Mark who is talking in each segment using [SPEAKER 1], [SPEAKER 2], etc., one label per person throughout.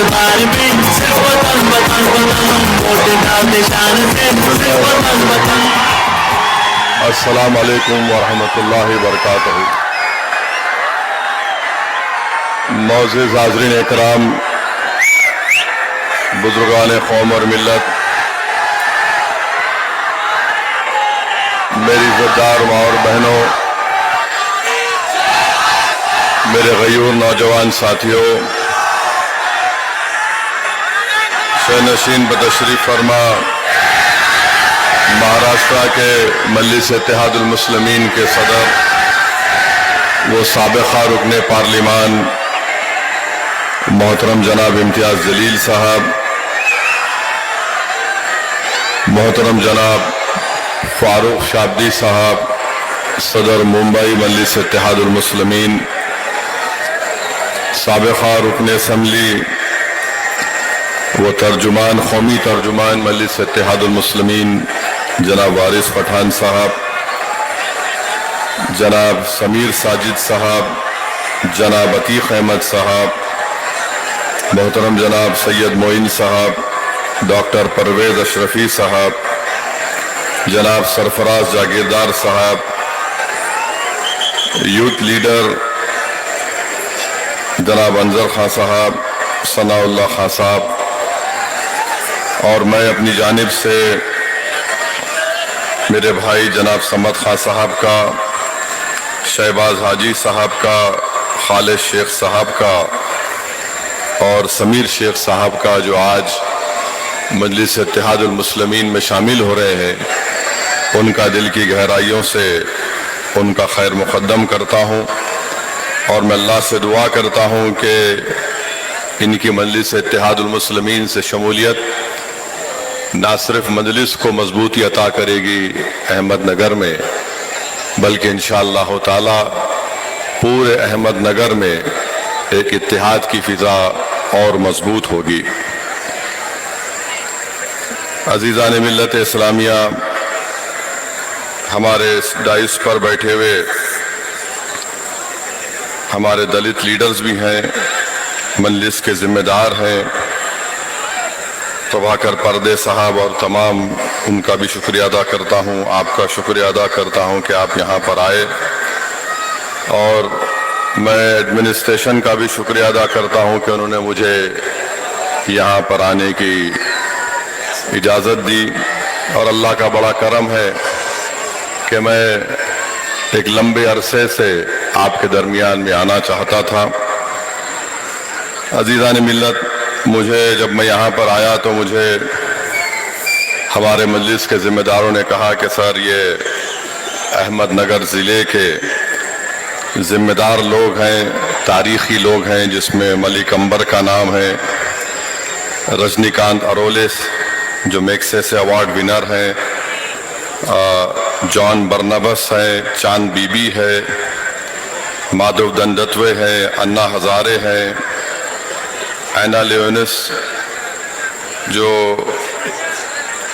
[SPEAKER 1] दरबार में सिर्फ वतन वतन वतन, हम वोट डालते शान से सिर्फ वतन वतन।
[SPEAKER 2] अस्सलाम वालेकुम वरहमतुल्लाहि वबरकातुहू। मौज़ूद हाज़रीन इकराम, बुजुर्गान कौम और मिल्लत, मेरी इज़्ज़तदार माँ और बहनों, मेरे गयूर नौजवान साथियों, शहनशीन बतशरीफ फरमा महाराष्ट्र के मजलिस इत्तेहादुल मुस्लिमीन के सदर वो साबिक़ा रुकने पार्लिमान मोहतरम जनाब इम्तियाज़ जलील साहब, मोहतरम जनाब फारूक शाब्दी साहब, सदर मुंबई मजलिस इत्तेहादुल मुस्लिमीन, साबिक़ा रुकन असम्बली व तर्जुमान कौमी तर्जुमान मजलिस इत्तेहादुल मुस्लिमीन जनाब वारिस पठान साहब, जनाब समीर साजिद साहब, जनाब अतीक अहमद साहब, मोहतरम जनाब सैयद मोइन साहब, डॉक्टर परवेज़ अशरफी साहब, जनाब सरफराज जागीरदार साहब, यूथ लीडर जनाब अंजर खां साहब, सनाउल्लाह खां साहब, और मैं अपनी जानिब से मेरे भाई जनाब समद खां साहब का, शहबाज हाजी साहब का, खालिद शेख साहब का और समीर शेख साहब का, जो आज मजलिस इत्तेहादुल मुस्लिमीन में शामिल हो रहे हैं, उनका दिल की गहराइयों से उनका खैर मुक़द्दम करता हूँ और मैं अल्लाह से दुआ करता हूँ कि इनकी मजलिस इत्तेहादुल मुस्लिमीन से शमूलियत ना सिर्फ मजलिस को मजबूती अता करेगी अहमदनगर में, बल्कि इंशाअल्लाह ताला पूरे अहमदनगर में एक इत्तेहाद की फ़िज़ा और मजबूत होगी। अज़ीज़ान मिल्लत इस्लामिया, हमारे डाइस पर बैठे हुए हमारे दलित लीडर्स भी हैं, मजलिस के ज़िम्मेदार हैं, प्रभाकर पर्दे साहब, और तमाम उनका भी शुक्रिया अदा करता हूँ, आपका शुक्रिया अदा करता हूँ कि आप यहाँ पर आए, और मैं एडमिनिस्ट्रेशन का भी शुक्रिया अदा करता हूँ कि उन्होंने मुझे यहाँ पर आने की इजाज़त दी, और अल्लाह का बड़ा करम है कि मैं एक लंबे अरसे से आपके दरमियान में आना चाहता था। अज़ीज़ान मिल्लत, मुझे जब मैं यहाँ पर आया तो मुझे हमारे मजलिस के ज़िम्मेदारों ने कहा कि सर, ये अहमदनगर ज़िले के ज़िम्मेदार लोग हैं, तारीख़ी लोग हैं, जिसमें मलिक अंबर का नाम है, रजनीकांत अरोले जो मैग्सेसे अवार्ड विनर हैं, जॉन बर्नबस हैं, चांद बीबी है, माधव दंडत्वे हैं, अन्ना हज़ारे हैं, एना लियोनिस जो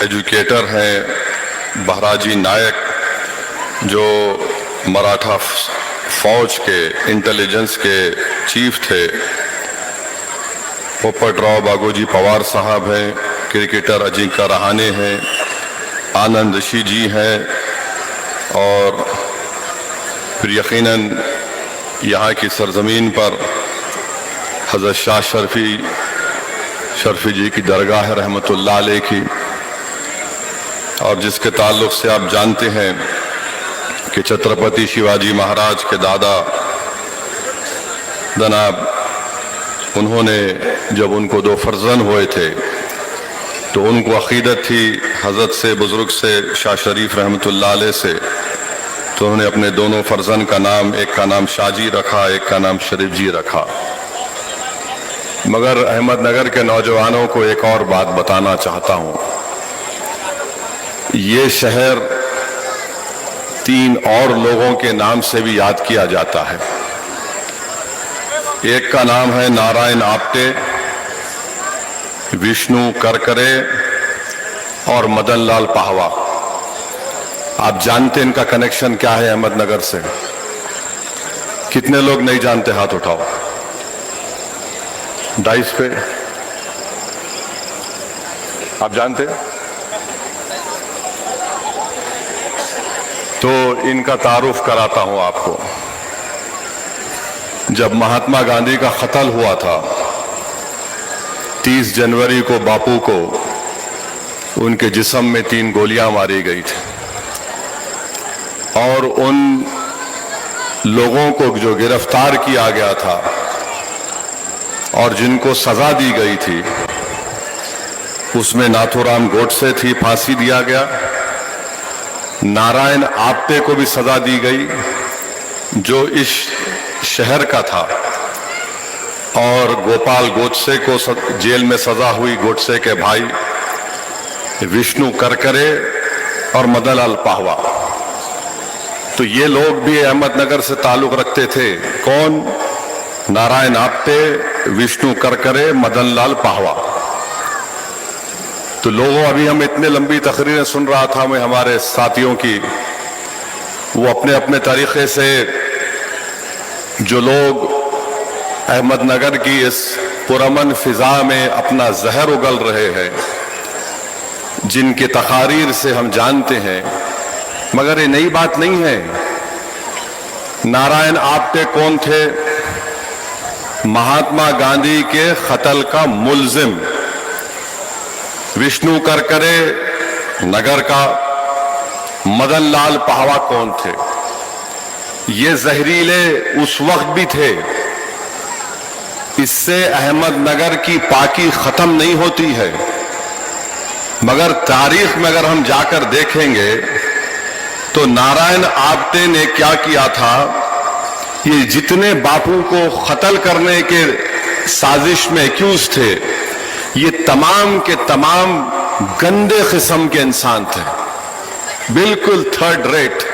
[SPEAKER 2] एजुकेटर हैं, बहराजी नायक जो मराठा फौज के इंटेलिजेंस के चीफ थे, पोपटराव बागोजी पवार साहब हैं, क्रिकेटर अजिंक्य रहाणे हैं, आनंद ऋषि जी हैं, और फिर यकीनन यहाँ की सरजमीन पर हज़रत शाह शर्फी जी की दरगाह है रहमतुल्लाह अलैह की, और जिसके ताल्लुक़ से आप जानते हैं कि छत्रपति शिवाजी महाराज के दादा जनाब, उन्होंने जब उनको 2 फर्जंद हुए थे तो उनको अक़ीदत थी हज़रत से, बुज़ुर्ग से, शाह शरीफ रहमतुल्लाह अलैह से, तो उन्होंने अपने दोनों फर्जंद का नाम, एक का नाम शाहजी रखा, एक का नाम शरीफ जी रखा। मगर अहमदनगर के नौजवानों को एक और बात बताना चाहता हूँ, ये शहर 3 और लोगों के नाम से भी याद किया जाता है। एक का नाम है नारायण आप्टे, विष्णु करकरे और मदन लाल पाहवा। आप जानते हैं इनका कनेक्शन क्या है अहमदनगर से? कितने लोग नहीं जानते? हाथ उठाओ। डाइस पे आप जानते हैं? तो इनका तारुफ कराता हूं आपको। जब महात्मा गांधी का कत्ल हुआ था 30 जनवरी को, बापू को उनके जिस्म में 3 गोलियां मारी गई थी और उन लोगों को जो गिरफ्तार किया गया था और जिनको सजा दी गई थी उसमें नाथूराम गोडसे थी, फांसी दिया गया। नारायण आप्टे को भी सजा दी गई जो इस शहर का था, और गोपाल गोडसे को जेल में सजा हुई गोडसे के भाई विष्णु करकरे और मदनलाल पाहवा। तो ये लोग भी अहमदनगर से ताल्लुक रखते थे। कौन? नारायण आप्टे, विष्णु करकरे, मदनलाल पाहवा। तो लोगों, अभी हम इतने लंबी तकरीरें सुन रहा था मैं हमारे साथियों की, वो अपने अपने तरीके से जो लोग अहमदनगर की इस पुरअमन फिजा में अपना जहर उगल रहे हैं, जिनके तकारीर से हम जानते हैं, मगर ये नई बात नहीं है। नारायण आप्टे कौन थे? महात्मा गांधी के कत्ल का मुल्जिम। विष्णु करकरे नगर का। मदनलाल पाहवा कौन थे? ये जहरीले उस वक्त भी थे। इससे अहमदनगर की पाकी खत्म नहीं होती है, मगर तारीख में अगर हम जाकर देखेंगे तो नारायण आप्टे ने क्या किया था, ये जितने बापू को कत्ल करने के साजिश में एक्यूज थे, ये तमाम के तमाम गंदे किस्म के इंसान थे, बिल्कुल थर्ड रेट।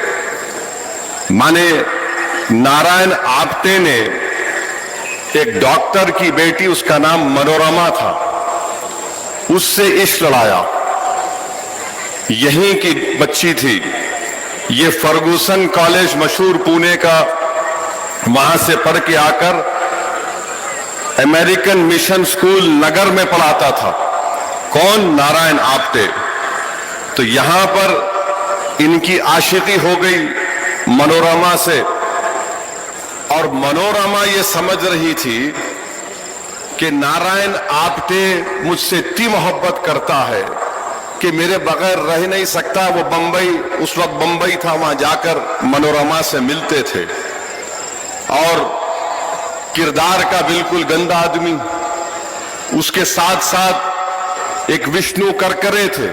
[SPEAKER 2] माने नारायण आप्टे ने एक डॉक्टर की बेटी, उसका नाम मनोरमा था, उससे इश्क लड़ाया। यहीं की बच्ची थी, ये फर्गूसन कॉलेज मशहूर पुणे का, वहां से पढ़ के आकर अमेरिकन मिशन स्कूल नगर में पढ़ाता था। कौन? नारायण आप्टे। तो यहां पर इनकी आशिकी हो गई मनोरमा से, और मनोरमा ये समझ रही थी कि नारायण आप्टे मुझसे इतनी मोहब्बत करता है कि मेरे बगैर रह नहीं सकता। वो बंबई, उस वक्त बंबई था, वहां जाकर मनोरमा से मिलते थे, और किरदार का बिल्कुल गंदा आदमी। उसके साथ साथ एक विष्णु करकरे थे।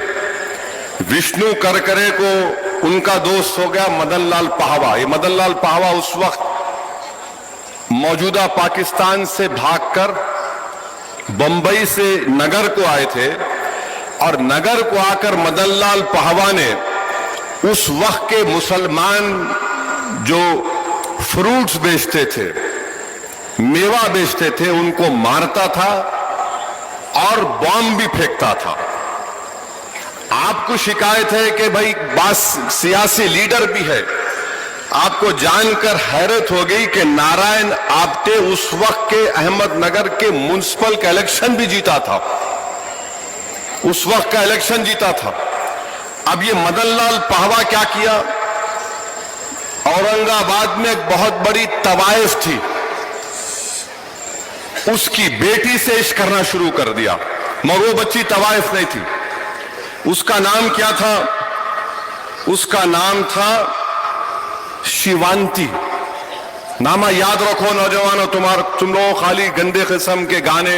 [SPEAKER 2] विष्णु करकरे को उनका दोस्त हो गया मदनलाल पाहवा। ये मदनलाल पाहवा उस वक्त मौजूदा पाकिस्तान से भागकर बंबई से नगर को आए थे, और नगर को आकर मदनलाल पाहवा ने उस वक्त के मुसलमान जो फ्रूट्स बेचते थे, मेवा बेचते थे, उनको मारता था और बॉम्ब भी फेंकता था। आपको शिकायत है कि भाई बास सियासी लीडर भी है। आपको जानकर हैरत हो गई कि नारायण आप्टे उस वक्त के अहमदनगर के म्युनिसिपल का इलेक्शन भी जीता था, उस वक्त का इलेक्शन जीता था। अब ये मदनलाल पाहवा क्या किया, औरंगाबाद में एक बहुत बड़ी तवाइफ थी, उसकी बेटी से इश्क करना शुरू कर दिया, मगर वो बच्ची तवाइफ नहीं थी। उसका नाम क्या था? उसका नाम था शिवांती। नामा याद रखो नौजवानों, तुम लोग खाली गंदे किस्म के गाने,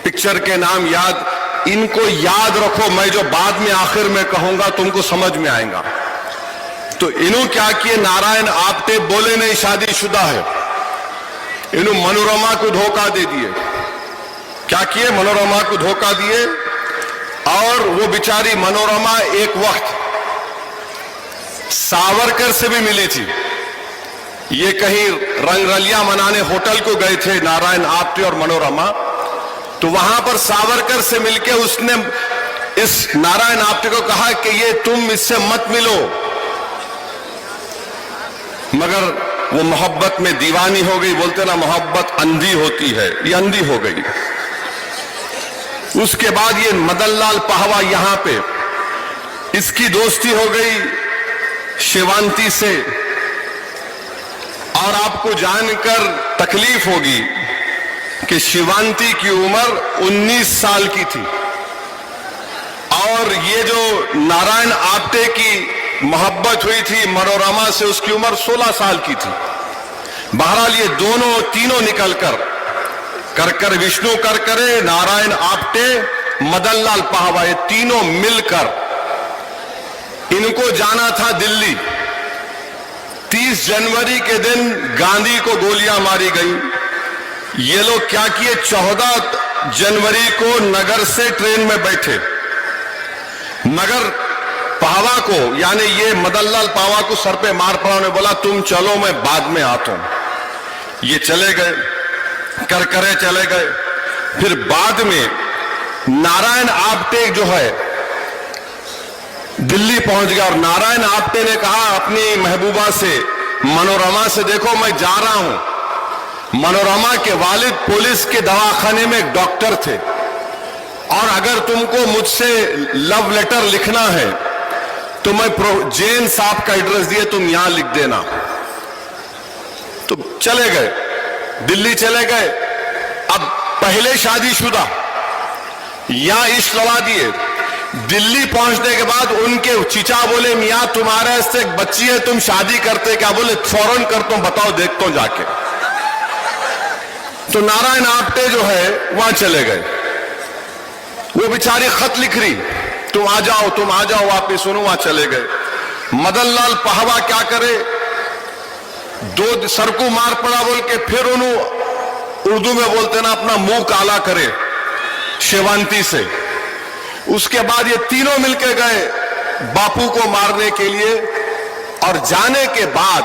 [SPEAKER 2] पिक्चर के नाम याद, इनको याद रखो। मैं जो बाद में आखिर में कहूंगा तुमको समझ में आएगा। तो इन्हों क्या किए, नारायण आप्टे बोले नहीं शादीशुदा है, इन्हों मनोरमा को धोखा दे दिए। क्या किए? मनोरमा को धोखा दिए, और वो बेचारी मनोरमा एक वक्त सावरकर से भी मिली थी। ये कहीं रंगरलिया मनाने होटल को गए थे नारायण आप्टे और मनोरमा, तो वहां पर सावरकर से मिलके उसने इस नारायण आप्टे को कहा कि ये तुम इससे मत मिलो, मगर वो मोहब्बत में दीवानी हो गई। बोलते ना मोहब्बत अंधी होती है, ये अंधी हो गई। उसके बाद ये मदन लाल पाहवा यहां पे, इसकी दोस्ती हो गई शिवांती से। और आपको जानकर तकलीफ होगी कि शिवांती की उम्र 19 साल की थी और ये जो नारायण आप्टे की मोहब्बत हुई थी मनोरमा से, उसकी उम्र 16 साल की थी। बहरहाल ये दोनों तीनों निकलकर कर विष्णु करकरे, नारायण आप्टे, मदन लाल पाहवा, ये तीनों मिलकर इनको जाना था दिल्ली। 30 जनवरी के दिन गांधी को गोलियां मारी गई। ये लोग क्या किए, 14 जनवरी को नगर से ट्रेन में बैठे, नगर पाहवा को, यानी ये मदन लाल पाहवा को सर पे मार पड़ा। उन्होंने बोला तुम चलो मैं बाद में आता हूं। ये चले गए, करकरे चले गए। फिर बाद में नारायण आप्टे जो है दिल्ली पहुंच गया और नारायण आप्टे ने कहा अपनी महबूबा से, मनोरमा से, देखो मैं जा रहा हूं। मनोरमा के वालिद पुलिस के दवाखाने में एक डॉक्टर थे और अगर तुमको मुझसे लव लेटर लिखना है तो मैं जैन साहब का एड्रेस दिए, तुम यहां लिख देना। तो चले गए, दिल्ली चले गए। अब पहले शादीशुदा यहां इश्क लड़ा दिए। दिल्ली पहुंचने के बाद उनके चिचा बोले मियां तुम्हारे से एक बच्ची है, तुम शादी करते क्या? बोले फौरन करता हूं, बताओ देखता हूं जाके। तो नारायण आप्टे जो है वहां चले गए। वो बेचारी खत लिख रही, तुम आ जाओ वापिस। सुनो, वहां चले गए। मदन लाल पाहवा क्या करे, दो सर को मार पड़ा बोल के फिर उन्होंने उर्दू में बोलते ना अपना मुंह काला करे शिवांती से। उसके बाद ये तीनों मिलके गए बापू को मारने के लिए और जाने के बाद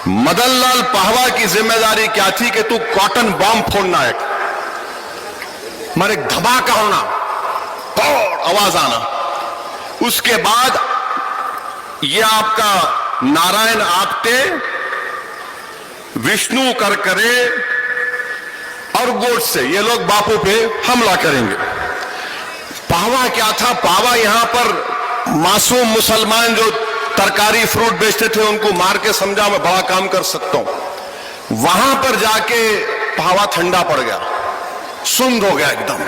[SPEAKER 2] मदन लाल पाहवा की जिम्मेदारी क्या थी कि तू कॉटन बॉम्ब फोड़ना है, मारे धमाका होना, आवाज आना। उसके बाद ये आपका नारायण आप्टे, विष्णु करकरे और गोडसे, ये लोग बापू पे हमला करेंगे। पाहवा क्या था, पाहवा यहां पर मासूम मुसलमान जो तरकारी फ्रूट बेचते थे उनको मार के समझा मैं बड़ा काम कर सकता हूं। वहां पर जाके पाहवा ठंडा पड़ गया, सुंद हो गया, एकदम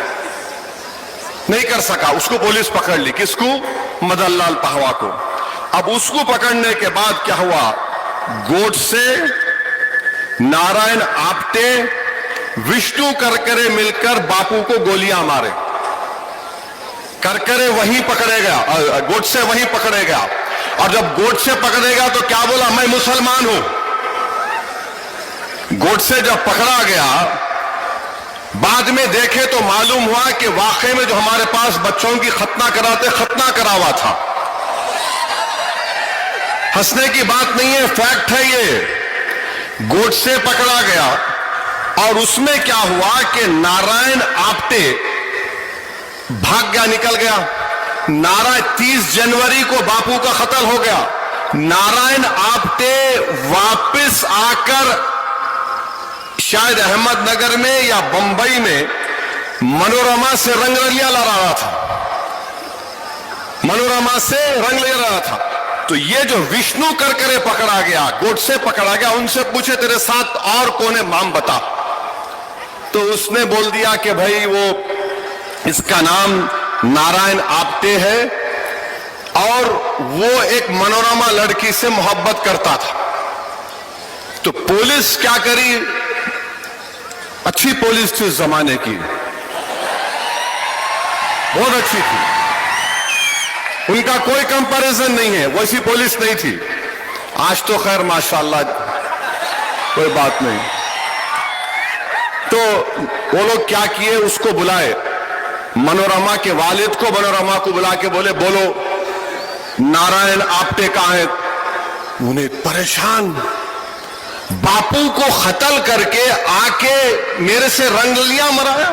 [SPEAKER 2] नहीं कर सका। उसको पुलिस पकड़ ली, किसको? मदन लाल पाहवा को। अब उसको पकड़ने के बाद क्या हुआ, गोडसे, नारायण आप्टे, विष्णु करकरे मिलकर बापू को गोलियां मारे। करकरे वहीं पकड़े गया, गोडसे वहीं पकड़े गया। और जब गोडसे पकड़ेगा तो क्या बोला, मैं मुसलमान हूं। गोडसे जब पकड़ा गया, बाद में देखे तो मालूम हुआ कि वाकई में जो हमारे पास बच्चों की खतना कराते, खतना करा हुआ था। हंसने की बात नहीं है, फैक्ट है ये। गोडसे पकड़ा गया और उसमें क्या हुआ कि नारायण आप्टे भाग गया, निकल गया। 30 जनवरी को बापू का कत्ल हो गया। नारायण आप्टे वापस आकर शायद अहमदनगर में या बंबई में मनोरमा से रंगरलिया ला रहा था, मनोरमा से रंग ले रहा था। तो ये जो विष्णु करकरे पकड़ा गया, गोडसे पकड़ा गया, उनसे पूछे तेरे साथ और कौन है, नाम बता। तो उसने बोल दिया कि भाई वो, इसका नाम नारायण आप्टे है और वो एक मनोरमा लड़की से मोहब्बत करता था। तो पुलिस क्या करी, अच्छी पुलिस थी उस जमाने की, बहुत अच्छी थी, उनका कोई कंपैरिजन नहीं है, वैसी पुलिस नहीं थी। आज तो खैर माशाल्लाह कोई बात नहीं। तो वो लोग क्या किए, उसको बुलाए, मनोरमा के वालिद को, मनोरमा को बुला के बोले बोलो नारायण आप्टे कहां है। उन्हें परेशान, बापू को कत्ल करके आके मेरे से रंगलियां मराया।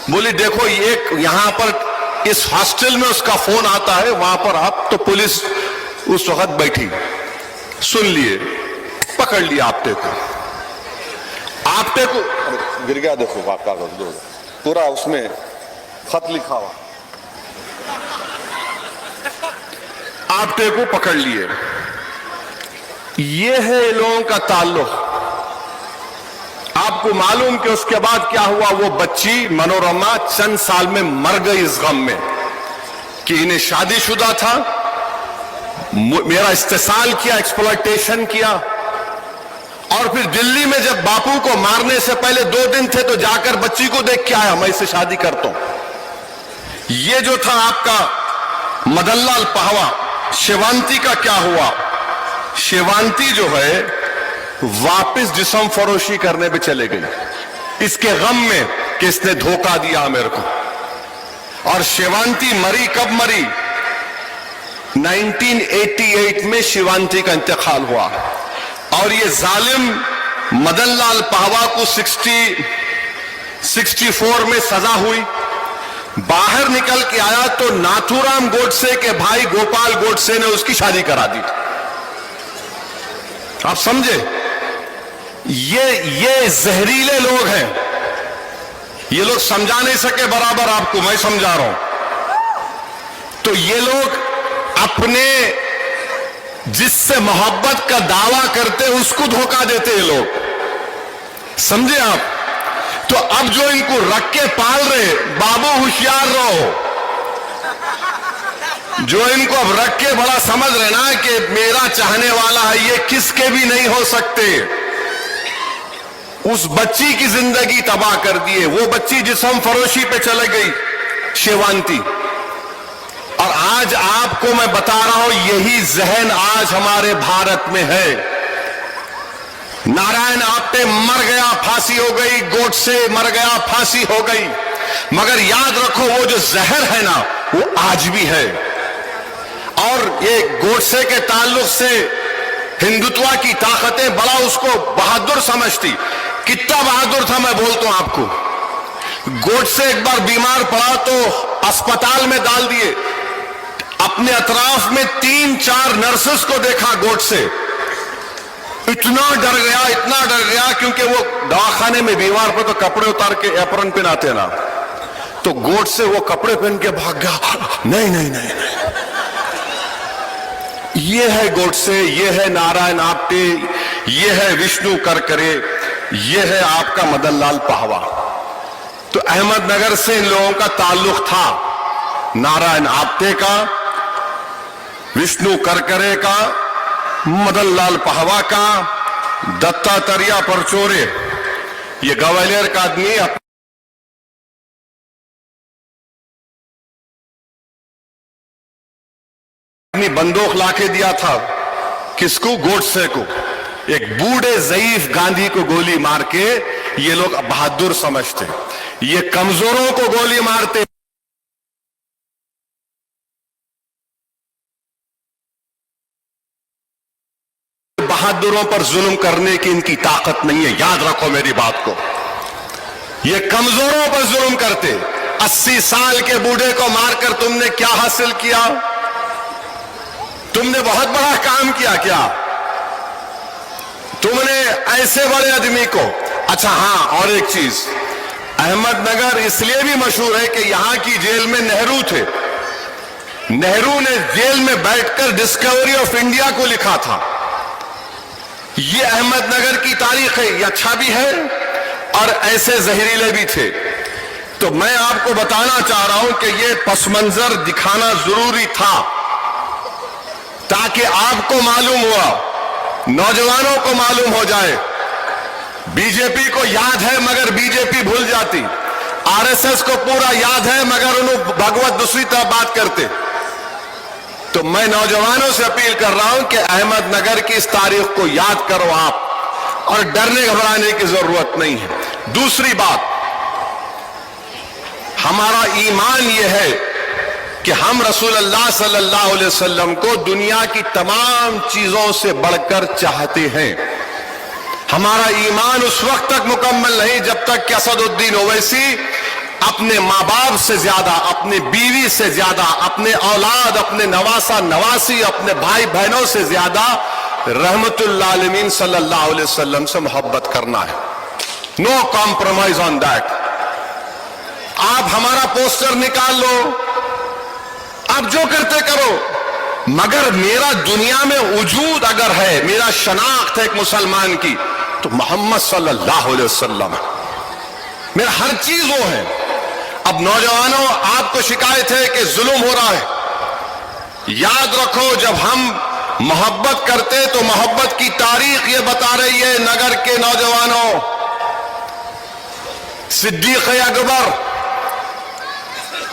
[SPEAKER 2] बोली देखो एक यहां पर इस हॉस्टल में उसका फोन आता है, वहां पर आप। तो पुलिस उस वक्त बैठी, सुन लिए, पकड़ लिया आप्टे को। आप्टे को गिर गया, देखो कागज दो। पूरा उसमें खत लिखा हुआ। आपटे को पकड़ लिए। ये है इन लोगों का ताल्लुक। आपको मालूम कि उसके बाद क्या हुआ? वो बच्ची मनोरमा चंद साल में मर गई इस गम में कि इन्हें शादीशुदा था, मेरा इस्तेसाल किया, एक्सप्लॉयटेशन किया। और फिर दिल्ली में जब बापू को मारने से पहले 2 दिन थे तो जाकर बच्ची को देख के आया, मैं इससे शादी करता हूं। ये जो था आपका मदनलाल पहवा, शिवांती का क्या हुआ? शिवांती जो है वापस जिस्म फरोशी करने पे चले गई इसके गम में कि इसने धोखा दिया मेरे को। और शिवांती मरी कब मरी? 1988 में शिवांती का इंतकाल हुआ। और ये जालिम मदनलाल पहवा को 64 में सजा हुई। बाहर निकल के आया तो नाथूराम गोडसे के भाई गोपाल गोडसे ने उसकी शादी करा दी। आप समझे? ये जहरीले लोग हैं। ये लोग समझा नहीं सके बराबर आपको, मैं समझा रहा हूं। तो ये लोग अपने जिससे मोहब्बत का दावा करते उसको धोखा देते हैं लोग, समझे आप? तो अब जो इनको रख के पाल रहे, बाबू होशियार रहो। जो इनको अब रख के बड़ा समझ रहे ना कि मेरा चाहने वाला है, ये किसके भी नहीं हो सकते। उस बच्ची की जिंदगी तबाह कर दिए। वो बच्ची जिस्म फरोशी पे चले गई, शिवांती। और आज आपको मैं बता रहा हूं, यही जहन आज हमारे भारत में है। नारायण आप्टे मर गया, फांसी हो गई, गोडसे मर गया, फांसी हो गई। मगर याद रखो वो जो जहर है ना, वो आज भी है। और ये गोडसे के ताल्लुक से हिंदुत्व की ताकतें बड़ा उसको बहादुर समझती। कितना बहादुर था मैं बोलता हूं आपको। गोडसे एक बार बीमार पड़ा तो अस्पताल में डाल दिए। अपने अतराफ में 3-4 नर्सेस को देखा गोडसे। इतना डर गया क्योंकि वो दवाखाने में बीमार पर तो कपड़े उतार के एप्रन पहनाते ना, तो गोडसे वो कपड़े पहन के भाग गया। नहीं। ये है गोडसे, ये है नारायण आप्टे, ये है विष्णु करकरे, ये है आपका मदनलाल पहवा। तो अहमदनगर से इन लोगों का ताल्लुक था, नारायण आप्टे का, विष्णु करकरे का, मदनलाल पहवा का, दत्तात्रेय परचोरे। ये ग्वालियर का आदमी अपनी बंदूक लाके दिया था किसको? गोडसे को। एक बूढ़े ज़ईफ गांधी को गोली मार के ये लोग बहादुर समझते, ये कमजोरों को गोली मारते। बहादुरों पर जुल्म करने की इनकी ताकत नहीं है, याद रखो मेरी बात को। ये कमजोरों पर जुल्म करते। 80 साल के बूढ़े को मारकर तुमने क्या हासिल किया? तुमने बहुत बड़ा काम किया क्या? तुमने ऐसे बड़े आदमी को। अच्छा हाँ, और एक चीज, अहमदनगर इसलिए भी मशहूर है कि यहां की जेल में नेहरू थे। नेहरू ने जेल में बैठकर डिस्कवरी ऑफ इंडिया को लिखा था। ये अहमदनगर की तारीख है, ये अच्छा भी है और ऐसे जहरीले भी थे। तो मैं आपको बताना चाह रहा हूं कि ये पसमंजर दिखाना जरूरी था ताकि आपको मालूम हुआ, नौजवानों को मालूम हो जाए। बीजेपी को याद है मगर बीजेपी भूल जाती, आरएसएस को पूरा याद है मगर उन्होंने भगवत दूसरी तरफ बात करते। तो मैं नौजवानों से अपील कर रहा हूं कि अहमदनगर की इस तारीख को याद करो आप, और डरने घबराने की जरूरत नहीं है। दूसरी बात, हमारा ईमान यह है कि हम रसूलुल्लाह सल्लल्लाहु अलैहि वसल्लम को दुनिया की तमाम चीजों से बढ़कर चाहते हैं। हमारा ईमान उस वक्त तक मुकम्मल नहीं जब तक कि असदुद्दीन ओवैसी अपने माँ बाप से ज्यादा, अपनी बीवी से ज्यादा, अपने औलाद, अपने नवासा नवासी, अपने भाई बहनों से ज्यादा रहमतुल्लाह आलमीन सल्लल्लाहु अलैहि वसल्लम से मोहब्बत करना है। No compromise on that. आप हमारा पोस्टर निकाल लो, आप जो करते करो, मगर मेरा दुनिया में वजूद अगर है, मेरा शनाख्त है एक मुसलमान की, तो मोहम्मद सल्लल्लाहु अलैहि वसल्लम है, मेरा हर चीज वो है। अब नौजवानों, आपको शिकायत है कि जुल्म हो रहा है। याद रखो, जब हम मोहब्बत करते तो मोहब्बत की तारीख ये बता रही है, नगर के नौजवानों, सिद्दीक अकबर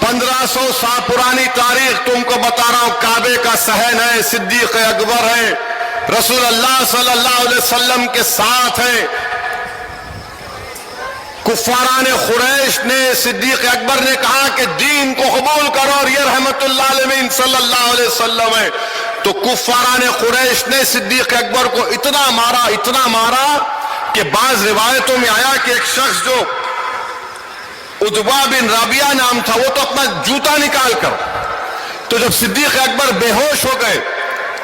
[SPEAKER 2] 1500 साल पुरानी तारीख तुमको बता रहा हूं, काबे का सहन है, सिद्दीक अकबर है, रसूल अल्लाह सल्लल्लाहु अलैहि वसल्लम के साथ है। कुफारान खुरैश ने सिद्दीक अकबर ने कहा कि दीन को कबूल करो और ये रहमतुल्लाह अलैहि सल्लल्लाहु अलैहि वसल्लम है। तो कुफारान खुरैश ने सिद्दीक अकबर को इतना मारा कि बाज रिवायतों में आया कि एक शख्स जो उद्बा बिन राबिया नाम था, वो तो अपना जूता निकाल कर, तो जब सिद्दीक अकबर बेहोश हो गए,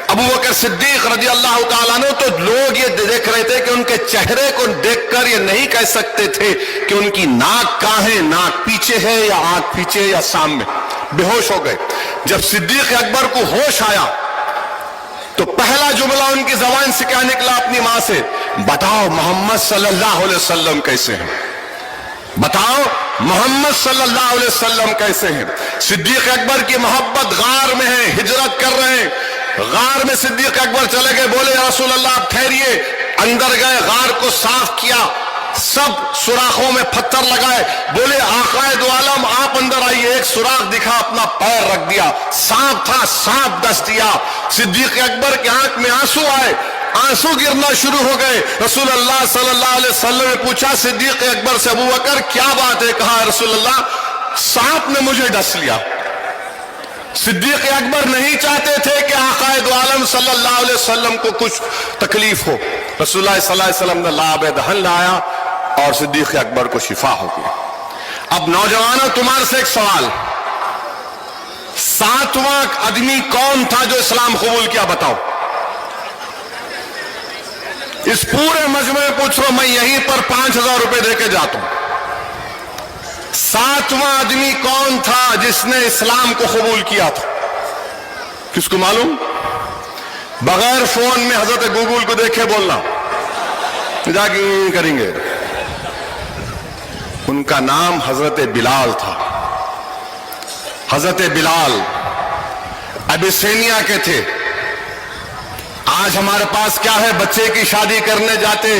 [SPEAKER 2] अबू बकर सिद्दीक रजी अल्लाह ताला अन्हु, तो लोग ये देख रहे थे कि उनके चेहरे को देखकर ये नहीं कह सकते थे कि उनकी नाक कहां है, नाक पीछे है या आंख पीछे या सामने। बेहोश हो गए। जब सिद्दीक अकबर को होश आया तो पहला जुमला उनकी जबान से क्या निकला अपनी मां से, बताओ मोहम्मद सल्लल्लाहु अलैहि वसल्लम कैसे हैं, बताओ मोहम्मद सल्लल्लाहु अलैहि वसल्लम कैसे हैं। सिद्दीक अकबर की मोहब्बत गार में है, हिजरत कर रहे हैं, गार में सिद्दीक अकबर चले गए, बोले या रसूल अल्लाह आप ठहरिए। अंदर गए, गार को साफ किया, सब सुराखों में पत्थर लगाए, बोले आकाए दो आलम आप अंदर आइए। एक सुराख दिखा, अपना पैर रख दिया, सांप था, सांप डस दिया। सिद्दीक अकबर के आंख में आंसू आए, आंसू गिरना शुरू हो गए। रसूल अल्लाह सल्लल्लाहु अलैहि वसल्लम ने पूछा सिद्दीक अकबर से, अबू बकर क्या बात है? कहा रसूल अल्लाह सांप ने मुझे डस लिया। सिद्दीक अकबर नहीं चाहते थे कि आकाए दो आलम सल्लल्लाहु अलैहि वसल्लम को कुछ तकलीफ हो। रसूलुल्लाह सल्लल्लाहु अलैहि वसल्लम ने लाब दहन लाया और सिद्दीक अकबर को शिफा हो गई। अब नौजवानों, तुम्हारे से एक सवाल, 7वां आदमी कौन था जो इस्लाम कबूल किया? बताओ। इस पूरे मजमे में पूछ लो, मैं यहीं पर 5000 रुपए देके जाता हूं। 7वां आदमी कौन था जिसने इस्लाम को कबूल किया था? किसको मालूम? बगैर फोन में हजरत गूगल को देखे बोलना, जाके करेंगे। उनका नाम हजरत बिलाल था। हजरत बिलाल अबिसिनिया के थे। आज हमारे पास क्या है, बच्चे की शादी करने जाते,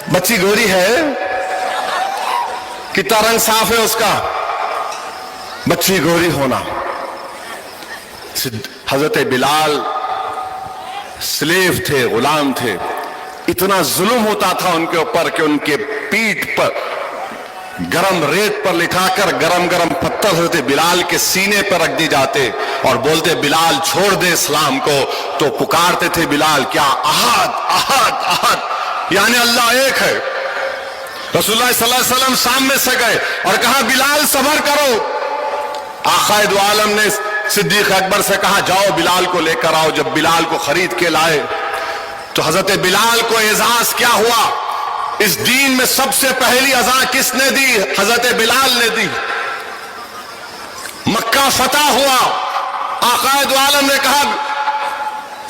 [SPEAKER 2] बच्ची गोरी है, कितना रंग साफ है उसका, बच्ची गोरी होना। हजरत बिलाल स्लेव थे, गुलाम थे। इतना जुल्म होता था उनके ऊपर कि उनके पीठ पर गरम रेत पर लिखाकर गरम गरम पत्थर हजरत बिलाल के सीने पर रख दिए जाते और बोलते बिलाल छोड़ दे इस्लाम को। तो पुकारते थे बिलाल, क्या अहद अहद अहद, यानी अल्लाह एक है। रसूलुल्लाह सल्लल्लाहु अलैहि वसल्लम सामने से गए और कहा बिलाल सबर करो। आकाए दो आलम ने सिद्दीक अकबर से कहा जाओ बिलाल को लेकर आओ। जब बिलाल को खरीद के लाए तो हजरत बिलाल को एजाज क्या हुआ? इस दीन में सबसे पहली अज़ान किसने दी? हजरत बिलाल ने दी। मक्का फतह हुआ, आकाए दो आलम ने कहा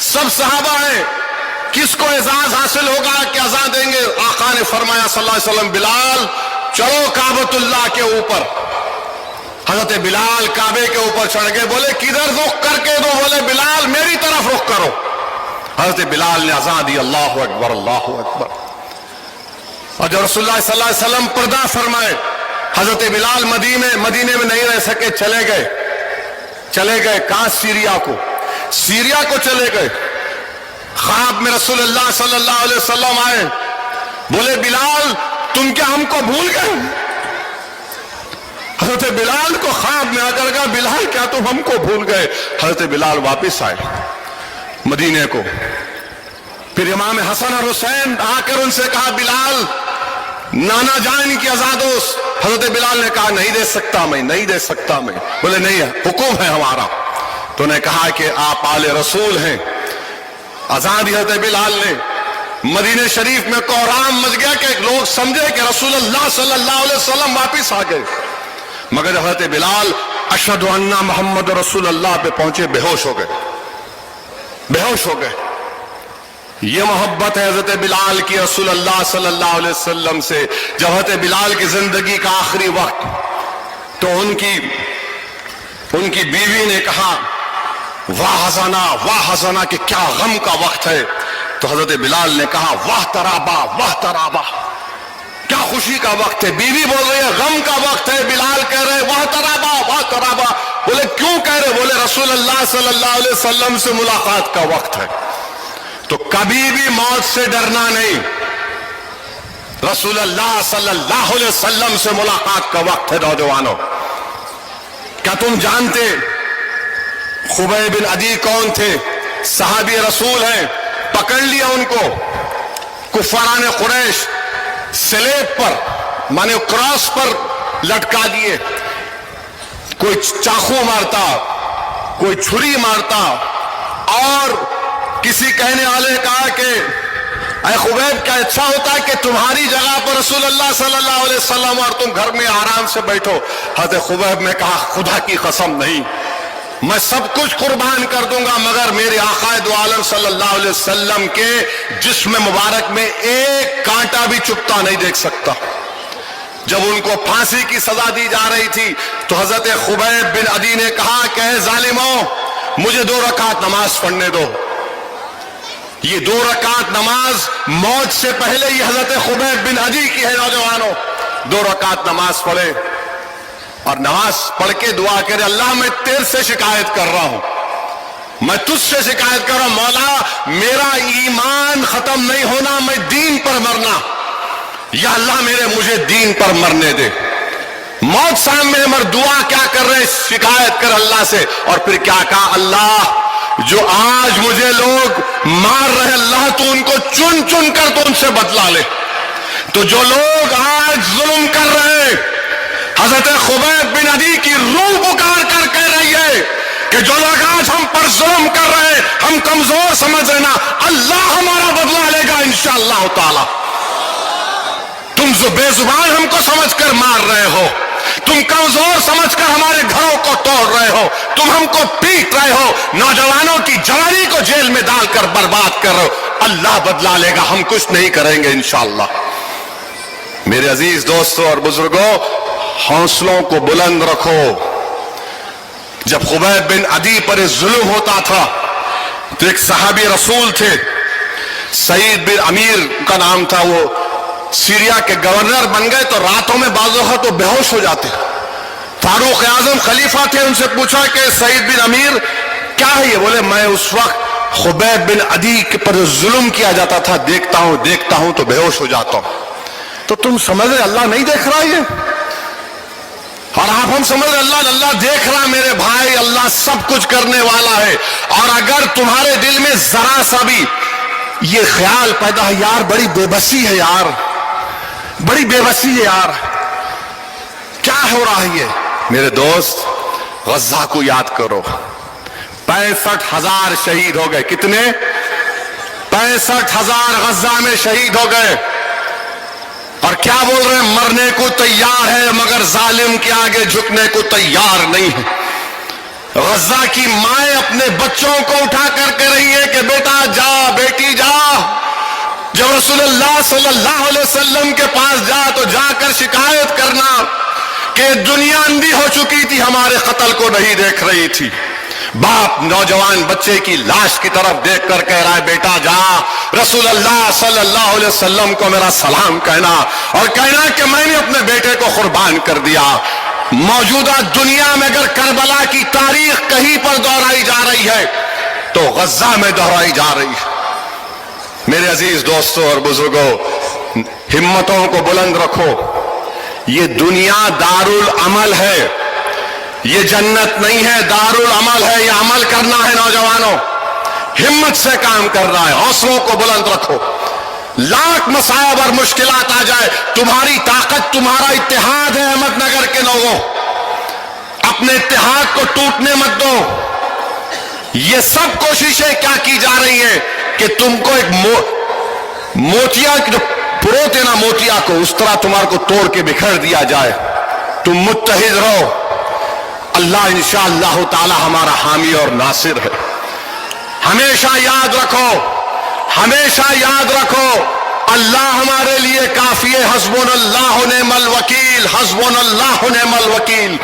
[SPEAKER 2] सब सहाबा हैं, किसको एजाज हासिल होगा कि अज़ान देंगे? आका ने फरमाया सल्लल्लाहु अलैहि वसल्लम, बिलाल चलो काबतुल्लाह के ऊपर। हजरत बिलाल काबे के ऊपर चढ़ गए, बोले किधर रुख करके दो? बोले बिलाल मेरी तरफ रुख करो। हजरत बिलाल ने अज़ान दी, अल्लाहु अकबर अल्लाहु अकबर। और जब रसूलुल्लाह सल्लल्लाहु अलैहि वसल्लम पर्दा फरमाए, हजरत बिलाल मदीने में नहीं रह सके, चले गए कहां? सीरिया को चले गए। ख्वाब में रसूलुल्लाह सल्लल्लाहु अलैहि वसल्लम आए, बोले बिलाल तुम क्या हमको भूल गए? हजरत बिलाल को ख्वाब में आकर कहा बिलाल क्या तुम हमको भूल गए? हजरत बिलाल वापिस आए मदीने को। फिर इमाम हसन और हुसैन आकर उनसे कहा बिलाल नाना जान की आजाद हो। हजरत बिलाल ने कहा नहीं दे सकता मैं। बोले नहीं है, हुक्म है हमारा। तो उन्हें कहा कि आप आले रसूल हैं। आजादी हजरत बिलाल ने। मदीने शरीफ में कोहराम मच गया कि लोग समझे कि रसूलुल्लाह सल्लल्लाहु अलैहि वसल्लम वापिस आ गए। मगर हजरत बिलाल अशहदु अन्ना मोहम्मद रसूल अल्लाह पे पहुंचे, बेहोश हो गए, बेहोश हो गए। ये मोहब्बत है हजरत बिलाल की रसूल अल्लाह सल्लल्लाहु अलैहि वसल्लम से। जब हजरत बिलाल की जिंदगी का आखिरी वक्त, तो उनकी बीवी ने कहा, वाह हज़ाना कि क्या गम का वक्त है। तो हजरत बिलाल ने कहा, वाह तराबा, क्या खुशी का वक्त है। बीवी बोल रही है गम का वक्त है, बिलाल कह रहे वाह तराबा। बोले क्यों कह रहे? बोले रसूल अल्लाह सल्लल्लाहु अलैहि वसल्लम से मुलाकात का वक्त है। तो कभी भी मौत से डरना नहीं, रसूल अल्लाह सल्लल्लाहु अलैहि वसल्लम से मुलाकात का वक्त है। नौजवानों, क्या तुम जानते खुबैब बिन अदी कौन थे? सहाबी रसूल हैं। पकड़ लिया उनको कुफारान कुरैश, स्लेब पर माने क्रॉस पर लटका दिए। कोई चाकू मारता, कोई छुरी मारता, और किसी कहने वाले कहा कि ऐ खुबैब, क्या अच्छा होता है कि तुम्हारी जगह पर रसूल अल्लाह सल्लल्लाहु अलैहि वसल्लम और तुम घर में आराम से बैठो। हज़रत खुबैब ने कहा, खुदा की कसम नहीं, मैं सब कुछ कुर्बान कर दूंगा, मगर मेरे आकाए दो आलम सल्लल्लाहु अलैहि वसल्लम के जिस्म मुबारक में एक कांटा भी चुभता नहीं देख सकता। जब उनको फांसी की सजा दी जा रही थी, तो हजरत खुबैब बिन अदी ने कहा कि ऐ जालिमों, मुझे 2 रकात नमाज पढ़ने दो। ये 2 रकात नमाज मौत से पहले ही हजरत खुबैब बिन अदी की है। नौजवानों, 2 रकात नमाज पढ़े और नमाज पढ़ के दुआ करे, अल्लाह मैं तेरे से शिकायत कर रहा हूं, मैं तुझसे शिकायत कर रहा हूं, मौला मेरा ईमान खत्म नहीं होना, मैं दीन पर मरना, या अल्लाह मुझे दीन पर मरने दे। मौत सामने मर, दुआ क्या कर रहे, शिकायत कर अल्लाह से। और फिर क्या कहा, अल्लाह जो आज मुझे लोग मार रहे, अल्लाह तू उनको चुन चुन कर तो उनसे बदला ले। तो जो लोग आज जुल्म कर रहे, हजरत खुबैब बिन अदी की रूह पुकार कर कह रही है कि जो लोग आज हम पर जुल्म कर रहे, हम कमजोर समझ रहे ना, अल्लाह हमारा बदला लेगा इंशाअल्लाह ताला। तुम जो बेजुबान हमको समझकर मार रहे हो, तुम कमजोर समझकर हमारे घरों को तोड़ रहे हो, तुम हमको पीट रहे हो, नौजवानों की जवानी को जेल में डालकर बर्बाद कर रहे हो, अल्लाह बदला लेगा, हम कुछ नहीं करेंगे इंशाअल्लाह। मेरे अजीज दोस्तों और बुजुर्गों, हौसलों को बुलंद रखो। जब खुबैब बिन अदी पर जुल्म होता था, तो एक सहाबी रसूल थे, सईद बिन अमीर का नाम था, वो सीरिया के गवर्नर बन गए। तो रातों में बाज़ औक़ात तो बेहोश हो जाते। फारूक आज़म खलीफा थे, उनसे पूछा कि सईद बिन अमीर क्या है ये? बोले मैं उस वक्त खुबैब बिन अदी के पर जुल्म किया जाता था, देखता हूं तो बेहोश हो जाता हूं। तो तुम समझ रहे अल्लाह नहीं देख रहा ये? और आप हम समझ रहे अल्लाह देख रहा। मेरे भाई, अल्लाह सब कुछ करने वाला है। और अगर तुम्हारे दिल में जरा सा भी ये ख्याल पैदा है, यार बड़ी बेबसी है यार, बड़ी बेबसी है यार, क्या हो रहा है ये? मेरे दोस्त, गज़ा को याद करो, 65,000 शहीद हो गए। कितने? 65,000 गज़ा में शहीद हो गए। और क्या बोल रहे हैं? मरने को तैयार है, मगर जालिम के आगे झुकने को तैयार नहीं है। गज़ा की माए अपने बच्चों को उठा कर कह रही है कि बेटा जा, बेटी जा। जब रसूलुल्लाह सल्लल्लाहु अलैहि वसल्लम के पास जा, तो जाकर शिकायत करना कि दुनिया अंधी हो चुकी थी, हमारे कत्ल को नहीं देख रही थी। बाप नौजवान बच्चे की लाश की तरफ देखकर कह रहा है, बेटा जा, रसूलुल्लाह सल्लल्लाहु अलैहि वसल्लम को मेरा सलाम कहना, और कहना कि मैंने अपने बेटे को कुर्बान कर दिया। मौजूदा दुनिया में अगर करबला की तारीख कहीं पर दोहराई जा रही है, तो गज़ा में दोहराई जा रही है। मेरे अजीज दोस्तों और बुजुर्गों, हिम्मतों को बुलंद रखो। ये दुनिया दारुल अमल है, ये जन्नत नहीं है, दारुल अमल है। ये अमल करना है नौजवानों, हिम्मत से काम करना है। हौसलों को बुलंद रखो। लाख मसायब और मुश्किलात आ जाए, तुम्हारी ताकत तुम्हारा इत्तेहाद है। अहमदनगर के लोगों, अपने इत्तेहाद को टूटने मत दो। ये सब कोशिशें क्या की जा रही हैं कि तुमको एक मोतिया जो पुरोते ना मोतिया को, उस तरह तुम्हारे को तोड़ के बिखर दिया जाए।
[SPEAKER 3] तुम मुत्तहिद रहो, अल्लाह इंशाअल्लाह ताला हमारा हामी और नासिर है। हमेशा याद रखो, हमेशा याद रखो, अल्लाह हमारे लिए काफी है। हस्बुनल्लाहु निअमल वकील, हस्बुनल्लाहु निअमल वकील।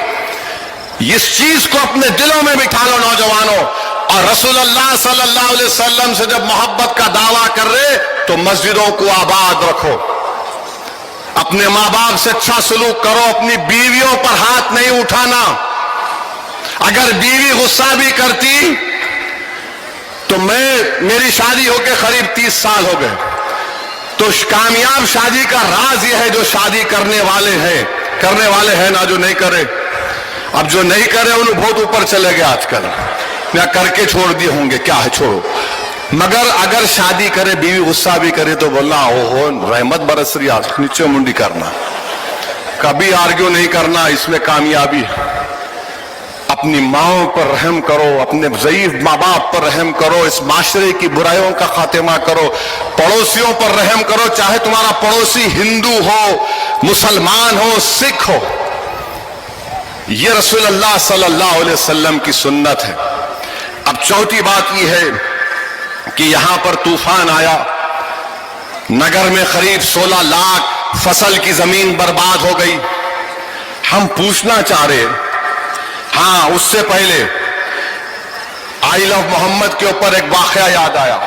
[SPEAKER 3] इस चीज को अपने दिलों में बिठा लो नौजवानों। और रसूलुल्लाह सल्लल्लाहु अलैहि वसल्लम से जब मोहब्बत का दावा कर रहे तो मस्जिदों को आबाद रखो, अपने माँ बाप से अच्छा सलूक करो, अपनी बीवियों पर हाथ नहीं उठाना। अगर बीवी गुस्सा भी करती तो मेरी शादी होके करीब 30 साल हो गए, तो कामयाब शादी का राज यह है जो शादी करने वाले हैं ना जो नहीं करे। अब जो नहीं करे उन बहुत ऊपर चले गए आजकल, या करके छोड़ दिए होंगे, क्या है छोड़ो। मगर अगर शादी करे, बीवी गुस्सा भी करे तो बोलना ओहो रहमत बरस रही, आज नीचे मुंडी करना, कभी आर्ग्यू नहीं करना, इसमें कामयाबी है। अपनी माओं पर रहम करो, अपने ज़ईफ माँ बाप पर रहम करो, इस माशरे की बुराइयों का खात्मा करो, पड़ोसियों पर रहम करो, चाहे तुम्हारा पड़ोसी हिंदू हो, मुसलमान हो, सिख हो। यह रसूलुल्लाह सल्लल्लाहु अलैहि वसल्लम की सुन्नत है। अब चौथी बात यह है कि यहां पर तूफान आया, नगर में करीब 16 लाख फसल की जमीन बर्बाद हो गई। हम पूछना चाह रहे, हाँ उससे पहले आई लव मोहम्मद के ऊपर एक वाकया याद आया।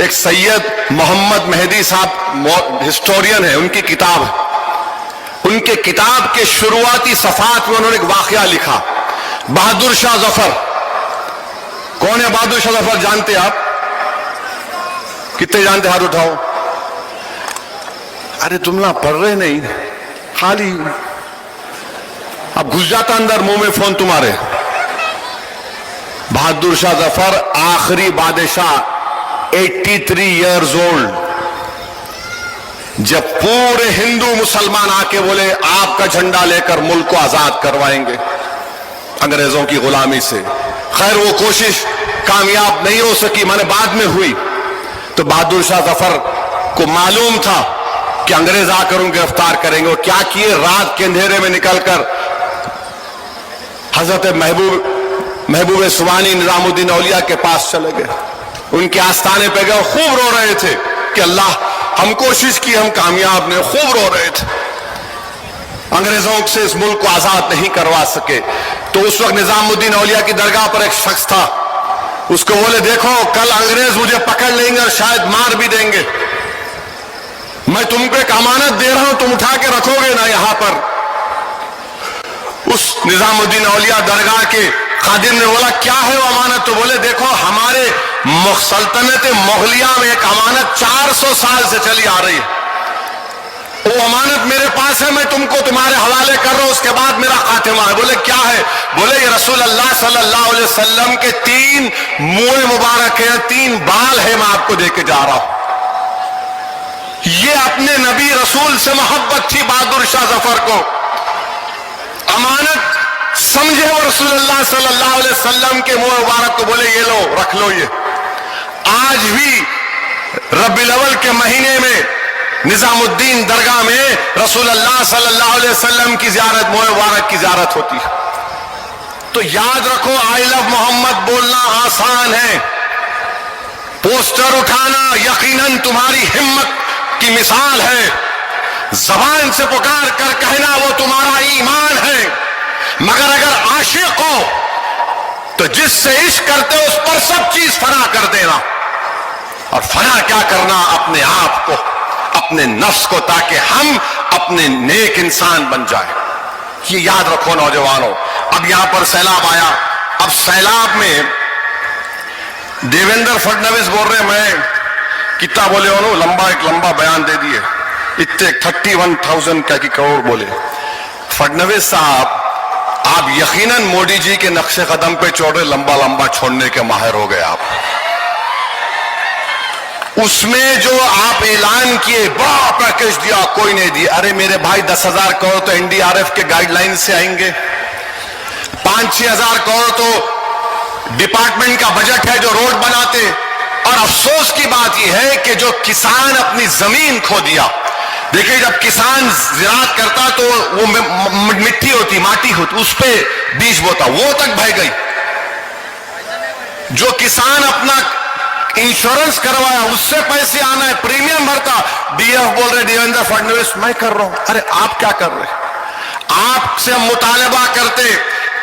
[SPEAKER 3] एक सैयद मोहम्मद मेहदी साहब हिस्टोरियन है, उनकी किताब है। उनके किताब के शुरुआती सफात में उन्होंने एक वाकया लिखा। बहादुर शाह जफर, कौन है बहादुर शाह जफर, जानते आप? कितने जानते, हाथ उठाओ। अरे तुम ना पढ़ रहे नहीं, खाली अब घुस जाता अंदर मुंह में फोन तुम्हारे। बहादुर शाह जफर आखिरी बादशाह, 83 ईयर्स ओल्ड। जब पूरे हिंदू मुसलमान आके बोले आपका झंडा लेकर मुल्क को आजाद करवाएंगे अंग्रेजों की गुलामी से, खैर वो कोशिश कामयाब नहीं हो सकी, माने बाद में हुई। तो बहादुर शाह जफर को मालूम था कि अंग्रेज आकर उनको गिरफ्तार करेंगे। और क्या किए, रात के अंधेरे में निकलकर हजरत महबूब सुबानी निजामुद्दीन औलिया के पास चले गए, उनके आस्थाने पे गए, खूब रो रहे थे कि अल्लाह हम कोशिश की, हम कामयाब नहीं, खूब रो रहे थे। अंग्रेजों से इस मुल्क को आजाद नहीं करवा सके। तो उस वक्त निजामुद्दीन औलिया की दरगाह पर एक शख्स था, उसको बोले देखो कल अंग्रेज मुझे पकड़ लेंगे और शायद मार भी देंगे, मैं तुमको एक अमानत दे रहा हूं, तुम उठा के रखोगे ना यहां पर। उस निजामुद्दीन औलिया दरगाह के खादिम ने बोला क्या है वो अमानत? तो बोले देखो हमारे सल्तनत मोगलिया में एक अमानत 400 साल से चली आ रही है, वो अमानत मेरे पास है, मैं तुमको तुम्हारे हवाले कर रहा हूं, उसके बाद मेरा खातिमा है। बोले क्या है? बोले ये रसूल अल्लाह सल्लल्लाहु अलैहि वसल्लम के 3 मुंह मुबारक है, 3 बाल है, मैं आपको देके जा रहा हूं। ये अपने नबी रसूल से मोहब्बत थी बहादुर शाह जफर को। अमानत समझे वो रसूलुल्लाह सल्लल्लाहु अलैहि वसल्लम के मुंह मुबारक को, बोले ये लो रख लो। ये आज भी रबीउल अव्वल के महीने में निजामुद्दीन दरगाह में रसूलुल्लाह सल्लल्लाहु अलैहि वसल्लम की ज़ियारत, मुंह मुबारक की ज़ियारत होती है। तो याद रखो आई लव मोहम्मद बोलना आसान है, पोस्टर उठाना यकीनन तुम्हारी हिम्मत की मिसाल है, जबान से पुकार कर कहना वो तुम्हारा ईमान है। मगर अगर आशिक हो तो जिससे इश्क करते हो उस पर सब चीज फना कर देना। और फना क्या करना? अपने आप को, अपने नफ्स को, ताकि हम अपने नेक इंसान बन जाए। ये याद रखो नौजवानों। अब यहां पर सैलाब आया, अब सैलाब में देवेंद्र फडणवीस बोल रहे मैं कितना बोले हो, एक लंबा बयान दे दिए, इतने 31,000 का की करोड़ बोले। फडणवीस साहब आप यकीनन मोदी जी के नक्शे कदम पे छोड़ रहे, लंबा छोड़ने के माहिर हो गए आप। उसमें जो आप ऐलान किए बड़ा पैकेज दिया, कोई नहीं दिया। अरे मेरे भाई 10,000 करोड़ तो एनडीआरएफ के गाइडलाइन से आएंगे, 5-6 हजार करोड़ तो डिपार्टमेंट का बजट है जो रोड बनाते। और अफसोस की बात यह है कि जो किसान अपनी जमीन खो दिया, देखिए, जब किसान ज़राअत करता तो वो मिट्टी होती, माटी होती, उस पे बीज बोता, वो तक बह गई। जो किसान अपना इंश्योरेंस करवाया, उससे पैसे आना है, प्रीमियम भरता, डीएफ बोल रहे देवेंद्र फडणवीस मैं कर रहा हूं। अरे आप क्या कर रहे? आपसे मुतालबा करते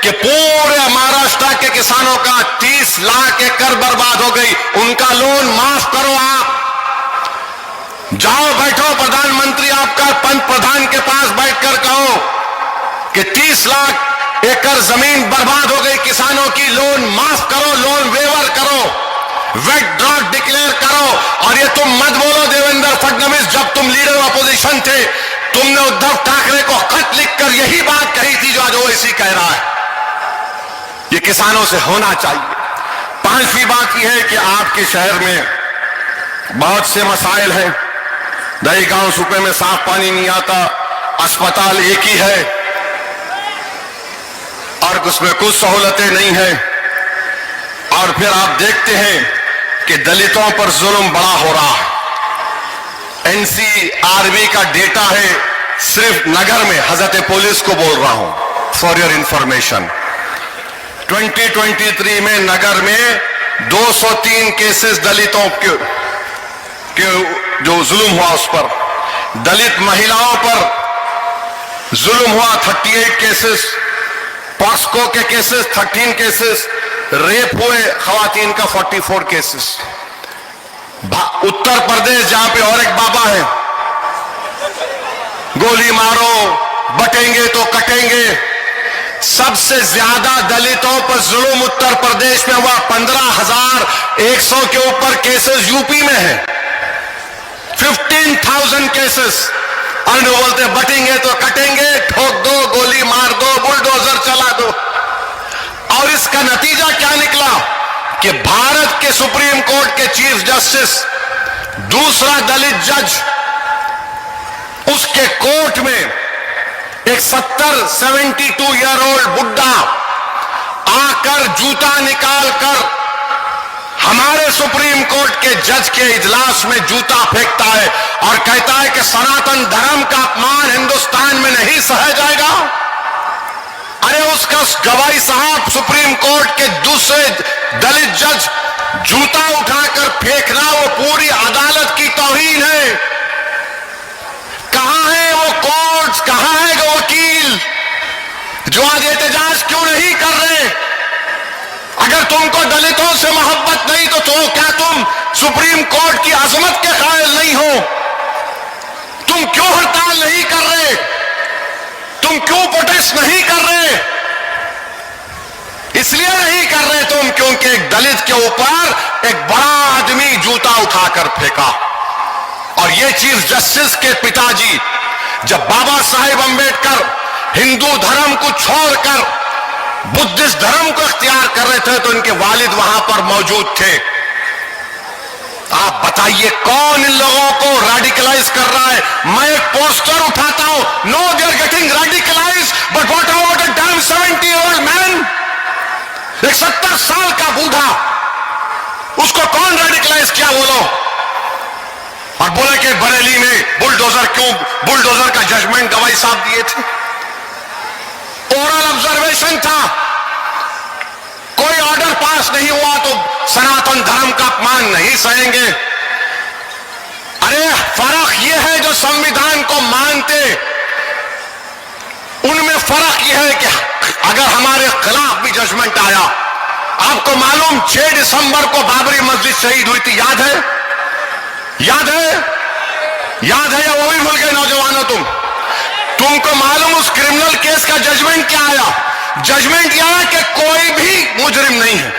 [SPEAKER 3] कि पूरे महाराष्ट्र के किसानों का 30 लाख एकड़ बर्बाद हो गई, उनका लोन माफ करो। आप जाओ, बैठो, प्रधानमंत्री आपका पंत प्रधान के पास बैठकर कहो कि 30 लाख एकड़ जमीन बर्बाद हो गई किसानों की, लोन माफ करो, लोन वेवर करो, वेट ड्रॉट डिक्लेयर करो। और ये तुम मत बोलो देवेंद्र फडणवीस, जब तुम लीडर अपोजिशन थे, तुमने उद्धव ठाकरे को खत लिखकर यही बात कही थी जो आज ओवैसी कह रहा है। ये किसानों से होना चाहिए। पांचवी बात यह है कि आपके शहर में बहुत से मसाइल हैं। दही गांव सूबे में साफ पानी नहीं आता, अस्पताल एक ही है और उसमें कुछ सहूलतें नहीं है। और फिर आप देखते हैं कि दलितों पर जुल्म बड़ा हो रहा है। एनसीआरबी का डेटा है, सिर्फ नगर में, हजरत पुलिस को बोल रहा हूं फॉर योर इंफॉर्मेशन, 2023 में नगर में 203 केसेस दलितों के जो जुल्म हुआ उस पर, दलित महिलाओं पर जुल्म हुआ 38 केसेस, पॉक्सको के केसेस 13 केसेस, रेप हुए खवातीन का 44 केसेस। उत्तर प्रदेश जहां पे और एक बाबा है, गोली मारो बटेंगे तो कटेंगे, सबसे ज्यादा दलितों पर जुल्म उत्तर प्रदेश में हुआ, 15,100 के ऊपर केसेस यूपी में है, 15,000 केसेस। और बोलते बटेंगे तो कटेंगे, ठोक दो, गोली मार दो, बुलडोजर चला दो। और इसका नतीजा क्या निकला कि भारत के सुप्रीम कोर्ट के चीफ जस्टिस, दूसरा दलित जज, उसके कोर्ट में एक 72 ईयर ओल्ड बुड्ढा आकर जूता निकालकर हमारे सुप्रीम कोर्ट के जज के इजलास में जूता फेंकता है और कहता है कि सनातन धर्म का अपमान हिंदुस्तान में नहीं सहा जाएगा। अरे उसका गवाही साहब, सुप्रीम कोर्ट के दूसरे दलित जज जूता उठाकर फेंकना, वो पूरी अदालत की तौहीन है। कहां है वो कोर्ट, कहां है वो वकील जो आज एहतजाज क्यों नहीं कर रहे? अगर तुमको दलितों से मोहब्बत नहीं तो क्या तुम सुप्रीम कोर्ट की अजमत के कायल नहीं हो? तुम क्यों हड़ताल नहीं कर रहे? तुम क्यों प्रोटेस्ट नहीं कर रहे? इसलिए नहीं कर रहे तुम क्योंकि एक दलित के ऊपर एक बड़ा आदमी जूता उठाकर फेंका। और ये चीफ जस्टिस के पिताजी जब बाबा साहेब अंबेडकर हिंदू धर्म को छोड़कर बुद्धिस्ट धर्म को इख्तियार कर रहे थे तो इनके वालिद वहां पर मौजूद थे। आप बताइए कौन इन लोगों को रेडिकलाइज कर रहा है? मैं एक पोस्टर उठाता हूं, no they are getting radicalize, but what about a damn 70-year-old man? एक 70 साल का बूढ़ा, उसको कौन रेडिकलाइज किया बोलो? और बोले कि बरेली में बुलडोजर क्यों, बुलडोजर का जजमेंट गवाही साहब दिए थे, ओरल ऑब्जर्वेशन था, कोई ऑर्डर पास नहीं हुआ तो सनातन धर्म का अपमान नहीं सहेंगे। अरे फर्क यह है जो संविधान को मानते, उनमें फर्क यह है कि अगर हमारे खिलाफ भी जजमेंट आया, आपको मालूम 6 दिसंबर को बाबरी मस्जिद शहीद हुई थी, याद है? याद है? याद है या वो भी भूल गए नौजवानों? तुमको मालूम उस क्रिमिनल केस का जजमेंट क्या आया? जजमेंट यह है कि कोई भी मुजरिम नहीं है,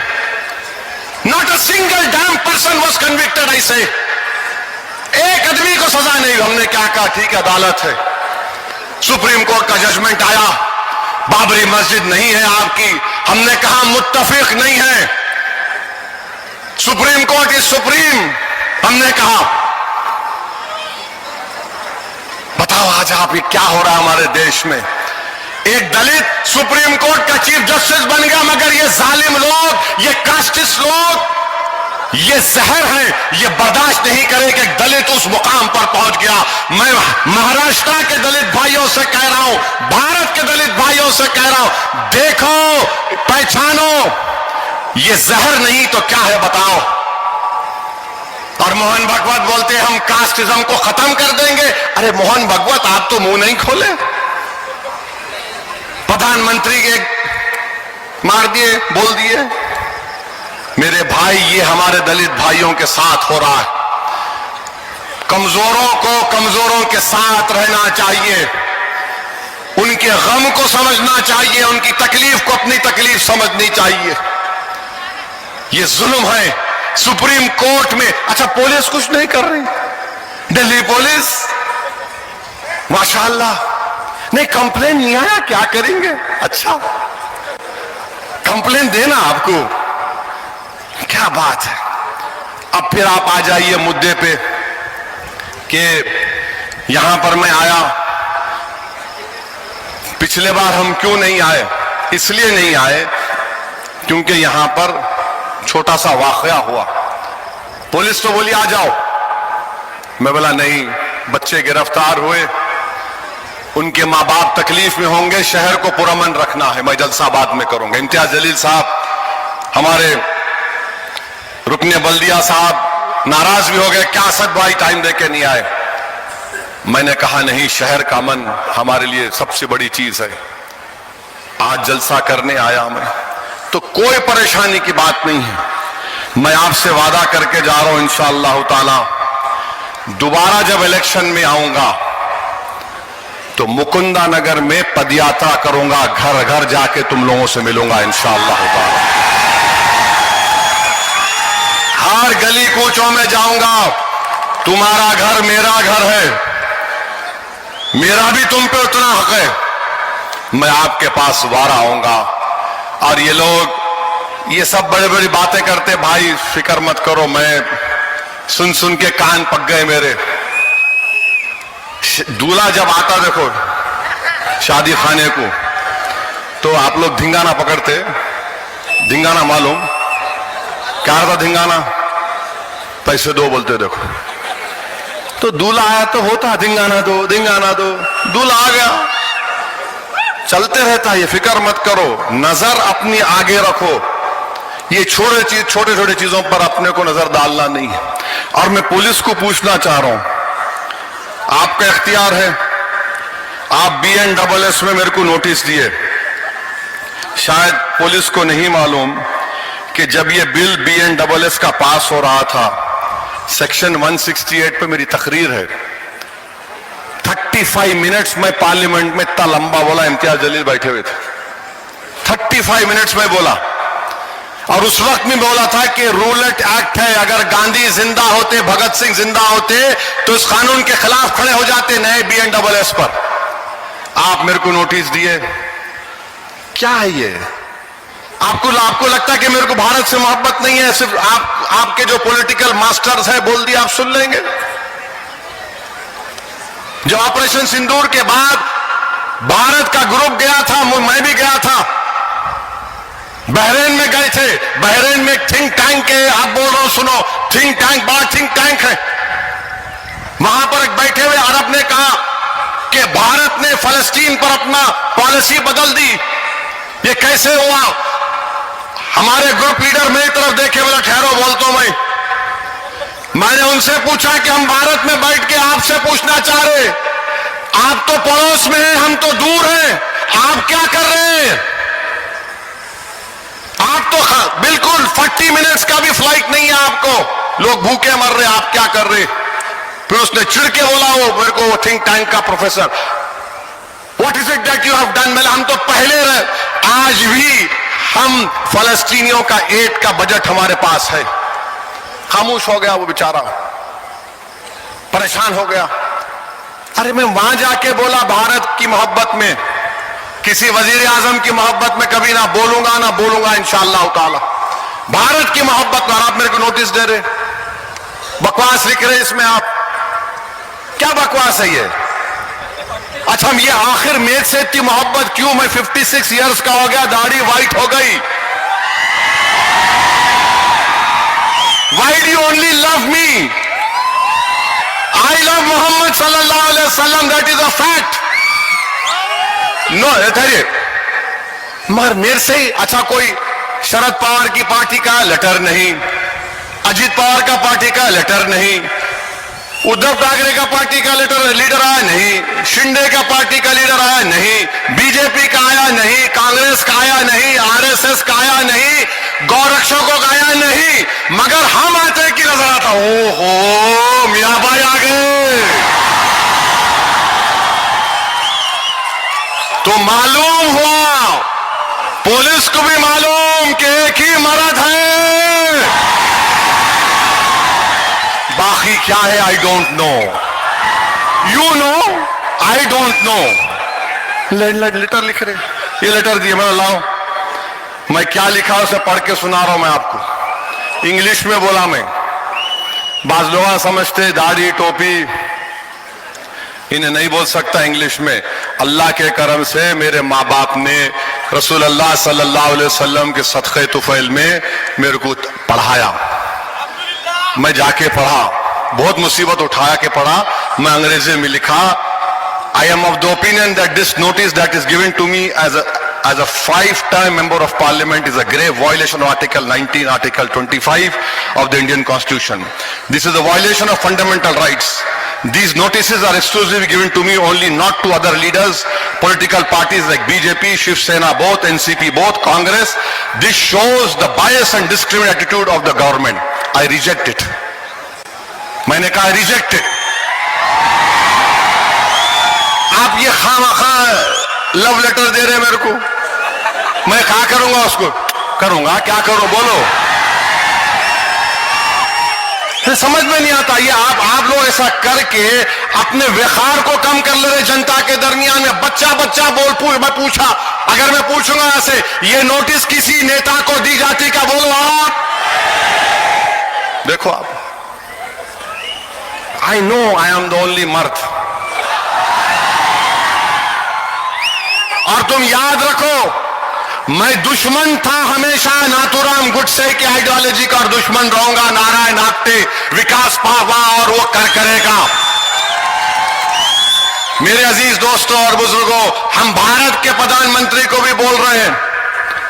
[SPEAKER 3] not a single dam person was convicted. ऐसे एक आदमी को सजा नहीं। हमने क्या कहा? ठीक है, अदालत है, सुप्रीम कोर्ट का जजमेंट आया, बाबरी मस्जिद नहीं है आपकी। हमने कहा मुत्तफिक नहीं है, सुप्रीम कोर्ट इज सुप्रीम। हमने कहा बताओ आज आप ये क्या हो रहा है हमारे देश में? एक दलित सुप्रीम कोर्ट का चीफ जस्टिस बन गया, मगर ये जालिम लोग, ये कास्टिस्ट लोग, ये जहर है, ये बर्दाश्त नहीं करे कि दलित उस मुकाम पर पहुंच गया। मैं महाराष्ट्र के दलित भाइयों से कह रहा हूं, भारत के दलित भाइयों से कह रहा हूं, देखो, पहचानो, ये जहर नहीं तो क्या है बताओ। और मोहन भागवत बोलते हम कास्टिज्म को खत्म कर देंगे। अरे मोहन भागवत, आप तो मुंह नहीं खोले, प्रधानमंत्री के मार दिए, बोल दिए। मेरे भाई, ये हमारे दलित भाइयों के साथ हो रहा है। कमजोरों को कमजोरों के साथ रहना चाहिए, उनके गम को समझना चाहिए, उनकी तकलीफ को अपनी तकलीफ समझनी चाहिए। ये जुल्म है सुप्रीम कोर्ट में। अच्छा, पुलिस कुछ नहीं कर रही, दिल्ली पुलिस माशाअल्लाह, नहीं कंप्लेन नहीं आया, क्या करेंगे। अच्छा, कंप्लेन देना आपको, क्या बात है। अब फिर आप आ जाइए मुद्दे पे कि यहां पर मैं आया, पिछले बार हम क्यों नहीं आए। इसलिए नहीं आए क्योंकि यहां पर छोटा सा वाकया हुआ, पुलिस तो बोली आ जाओ, मैं बोला नहीं, बच्चे गिरफ्तार हुए, उनके मां बाप तकलीफ में होंगे, शहर को पुरअमन रखना है, मैं जलसा बाद में करूंगा। इम्तियाज जलील साहब, हमारे रुकने बल्दिया साहब नाराज भी हो गए, क्या असद भाई टाइम देके नहीं आए। मैंने कहा नहीं, शहर का अमन हमारे लिए सबसे बड़ी चीज है, आज जलसा करने आया मैं, तो कोई परेशानी की बात नहीं है। मैं आपसे वादा करके जा रहा हूं, इंशाअल्लाह ताला दोबारा जब इलेक्शन में आऊंगा तो मुकुंदा नगर में पदयात्रा करूंगा, घर घर जाके तुम लोगों से मिलूंगा इंशाअल्लाह ताला। हर गली कूचों में जाऊंगा, तुम्हारा घर मेरा घर है, मेरा भी तुम पे उतना हक है, मैं आपके पास वारा आऊंगा। और ये लोग ये सब बड़ी बड़ी बातें करते, भाई फिक्र मत करो, मैं सुन सुन के कान पक गए मेरे। दूल्हा जब आता देखो शादी खाने को, तो आप लोग धिंगाना पकड़ते, धिंगाना मालूम क्या था धिंगाना, पैसे दो बोलते देखो, तो दूल्हा आया तो होता धिंगाना दो, धिंगाना दो, दूल्हा आ गया, चलते रहता है। ये फिक्र मत करो, नजर अपनी आगे रखो, ये छोटे छोटे चीजों पर अपने को नजर डालना नहीं है। और मैं पुलिस को पूछना चाह रहा हूं, आपका इख्तियार है, आप BNSS में मेरे को नोटिस दिए, शायद पुलिस को नहीं मालूम कि जब ये बिल BNSS का पास हो रहा था, सेक्शन 168 पे मेरी तकरीर है, 35 मिनट्स में पार्लियामेंट में इतना लंबा बोला, इम्तियाज जलील बैठे हुए थे, 35 मिनट्स में बोला। और उस वक्त में बोला था कि रूलेट एक्ट है, अगर गांधी जिंदा होते, भगत सिंह जिंदा होते तो इस कानून के खिलाफ खड़े हो जाते नए BNSS पर। आप मेरे को नोटिस दिए, क्या है ये? आपको लगता है कि मेरे को भारत से मोहब्बत नहीं है, सिर्फ आपके जो पॉलिटिकल मास्टर्स हैं बोल दिया आप सुन लेंगे। जो ऑपरेशन सिंदूर के बाद भारत का ग्रुप गया था, मैं भी गया था, बहरीन में गए थे, बहरीन में थिंक टैंक है, आप बोल रहे हो सुनो, थिंक टैंक, बड़ा थिंक टैंक है, वहां पर एक बैठे हुए अरब ने कहा कि भारत ने फलस्तीन पर अपना पॉलिसी बदल दी, ये कैसे हुआ? हमारे ग्रुप लीडर मेरी तरफ देखे, बोला ठहरो बोलता हूं मैंने उनसे पूछा कि हम भारत में बैठ के आपसे पूछना चाह रहे, आप तो पड़ोस में हैं, हम तो दूर हैं, आप क्या कर रहे हैं? आप तो बिल्कुल 40 मिनट्स का भी फ्लाइट नहीं है आपको, लोग भूखे मर रहे, आप क्या कर रहे? फिर उसने चिढ़ के बोला, वो मेरे को थिंक टैंक का professor, what is it that you have done? मैंने हम तो पहले रहे, आज भी हम फलस्तीनियों का एड का बजट हमारे पास है। खामोश हो गया वो बेचारा, परेशान हो गया। अरे मैं वहां जाके बोला भारत की मोहब्बत में, किसी वजीर आजम की मोहब्बत में कभी ना बोलूंगा इंशाअल्लाह ताला, भारत की मोहब्बत में। आप मेरे को नोटिस दे रहे, बकवास लिख रहे इसमें, आप क्या बकवास है ये? अच्छा, हम ये आखिर मेघ से इतनी मोहब्बत क्यों? मैं 56 इयर्स का हो गया, दाढ़ी वाइट हो गई, white only love me. I love Muhammad sallallahu alaihi wasallam. That is a fact. No, ठहरिए, मगर मेरे से ही अच्छा कोई शरद पवार की पार्टी का लेटर नहीं, अजीत पवार का पार्टी का लेटर नहीं, उद्धव ठाकरे का पार्टी का लीडर आया नहीं, शिंदे का पार्टी का लीडर आया नहीं, बीजेपी का आया नहीं, कांग्रेस का आया नहीं, आरएसएस का आया नहीं, गौरक्षकों का आया नहीं, मगर हम आते की नजर आता, ओहो मियां भाई आ गए। तो मालूम हुआ, पुलिस को भी मालूम कि एक ही मर्द है, बाकी क्या है I don't know, you know I don't know. Letter लिख रहे, ये लेटर दिए, मैं लाऊं, मैं क्या लिखा उसे पढ़ के सुना रहा हूं मैं आपको, इंग्लिश में बोला मैं। बाज लोग समझते दाढ़ी टोपी इन्हें नहीं बोल सकता इंग्लिश में। अल्लाह के करम से मेरे माँ बाप ने रसूल अल्लाह सल्लल्लाहु अलैहि वसल्लम के सदक़े तुफ़ैल में मेरे को पढ़ाया, मैं जाके पढ़ा, बहुत मुसीबत उठाया के पढ़ा, मैं अंग्रेजी में लिखा, I am of the opinion that this notice that is given to me as a 5-time member of parliament is a grave violation of article 19, article 25 of the Indian constitution. This is a violation of fundamental rights. These notices are exclusively given to me only, not to other leaders, political parties like BJP, Shiv Sena, both NCP, both Congress. This shows the bias and discriminatory attitude of the government. I reject it. मैंने कहा reject it. आप ये खामखा love letter दे रहे हैं मेरे को, मैं क्या करूंगा, उसको करूंगा, क्या करूं बोलो, समझ में नहीं आता। ये आप लोग ऐसा करके अपने विखार को कम कर ले रहे जनता के दरमियान में। बच्चा मैं पूछा, अगर मैं पूछूंगा ऐसे, ये नोटिस किसी नेता को दी जाती क्या, बोलो आप, देखो आप, I know I am the only मर्द, और तुम याद रखो मैं दुश्मन था हमेशा नाथूराम गुडसे की आइडियोलॉजी का, और दुश्मन रहूंगा नारायण आप्टे, विकास पावा, और वो करेगा। मेरे अजीज दोस्तों और बुजुर्गों, हम भारत के प्रधानमंत्री को भी बोल रहे हैं,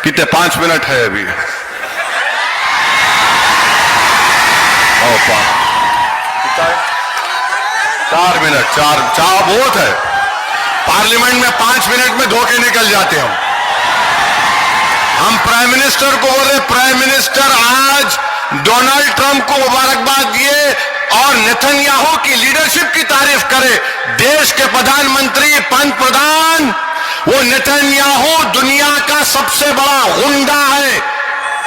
[SPEAKER 3] कितने 5 मिनट है अभी, 4 मिनट, चार बहुत है, पार्लियामेंट में 5 मिनट में धोखे निकल जाते हैं हम प्राइम मिनिस्टर को बोल रहे, प्राइम मिनिस्टर आज डोनाल्ड ट्रंप को मुबारकबाद दिए और नेतन्याहू की लीडरशिप की तारीफ करे। देश के प्रधानमंत्री, पंत प्रधान, वो नेतन्याहू दुनिया का सबसे बड़ा गुंडा है,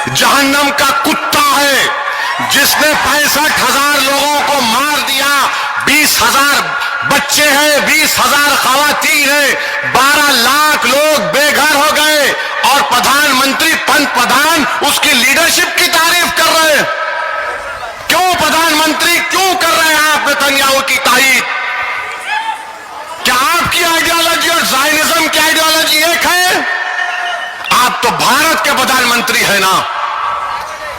[SPEAKER 3] जहन्नम का कुत्ता है, जिसने 65,000 लोगों को मार दिया, 20,000 बच्चे हैं, 20,000 खवातीन हैं, 12 लाख लोग बेघर हो गए, और प्रधानमंत्री, पंत प्रधान उसकी लीडरशिप की तारीफ कर रहे हैं। क्यों प्रधानमंत्री, क्यों कर रहे हैं आप नेतन्याहू की तारीफ? क्या आपकी आइडियोलॉजी और ज़ायनिज्म की आइडियोलॉजी एक है? आप तो भारत के प्रधानमंत्री है ना,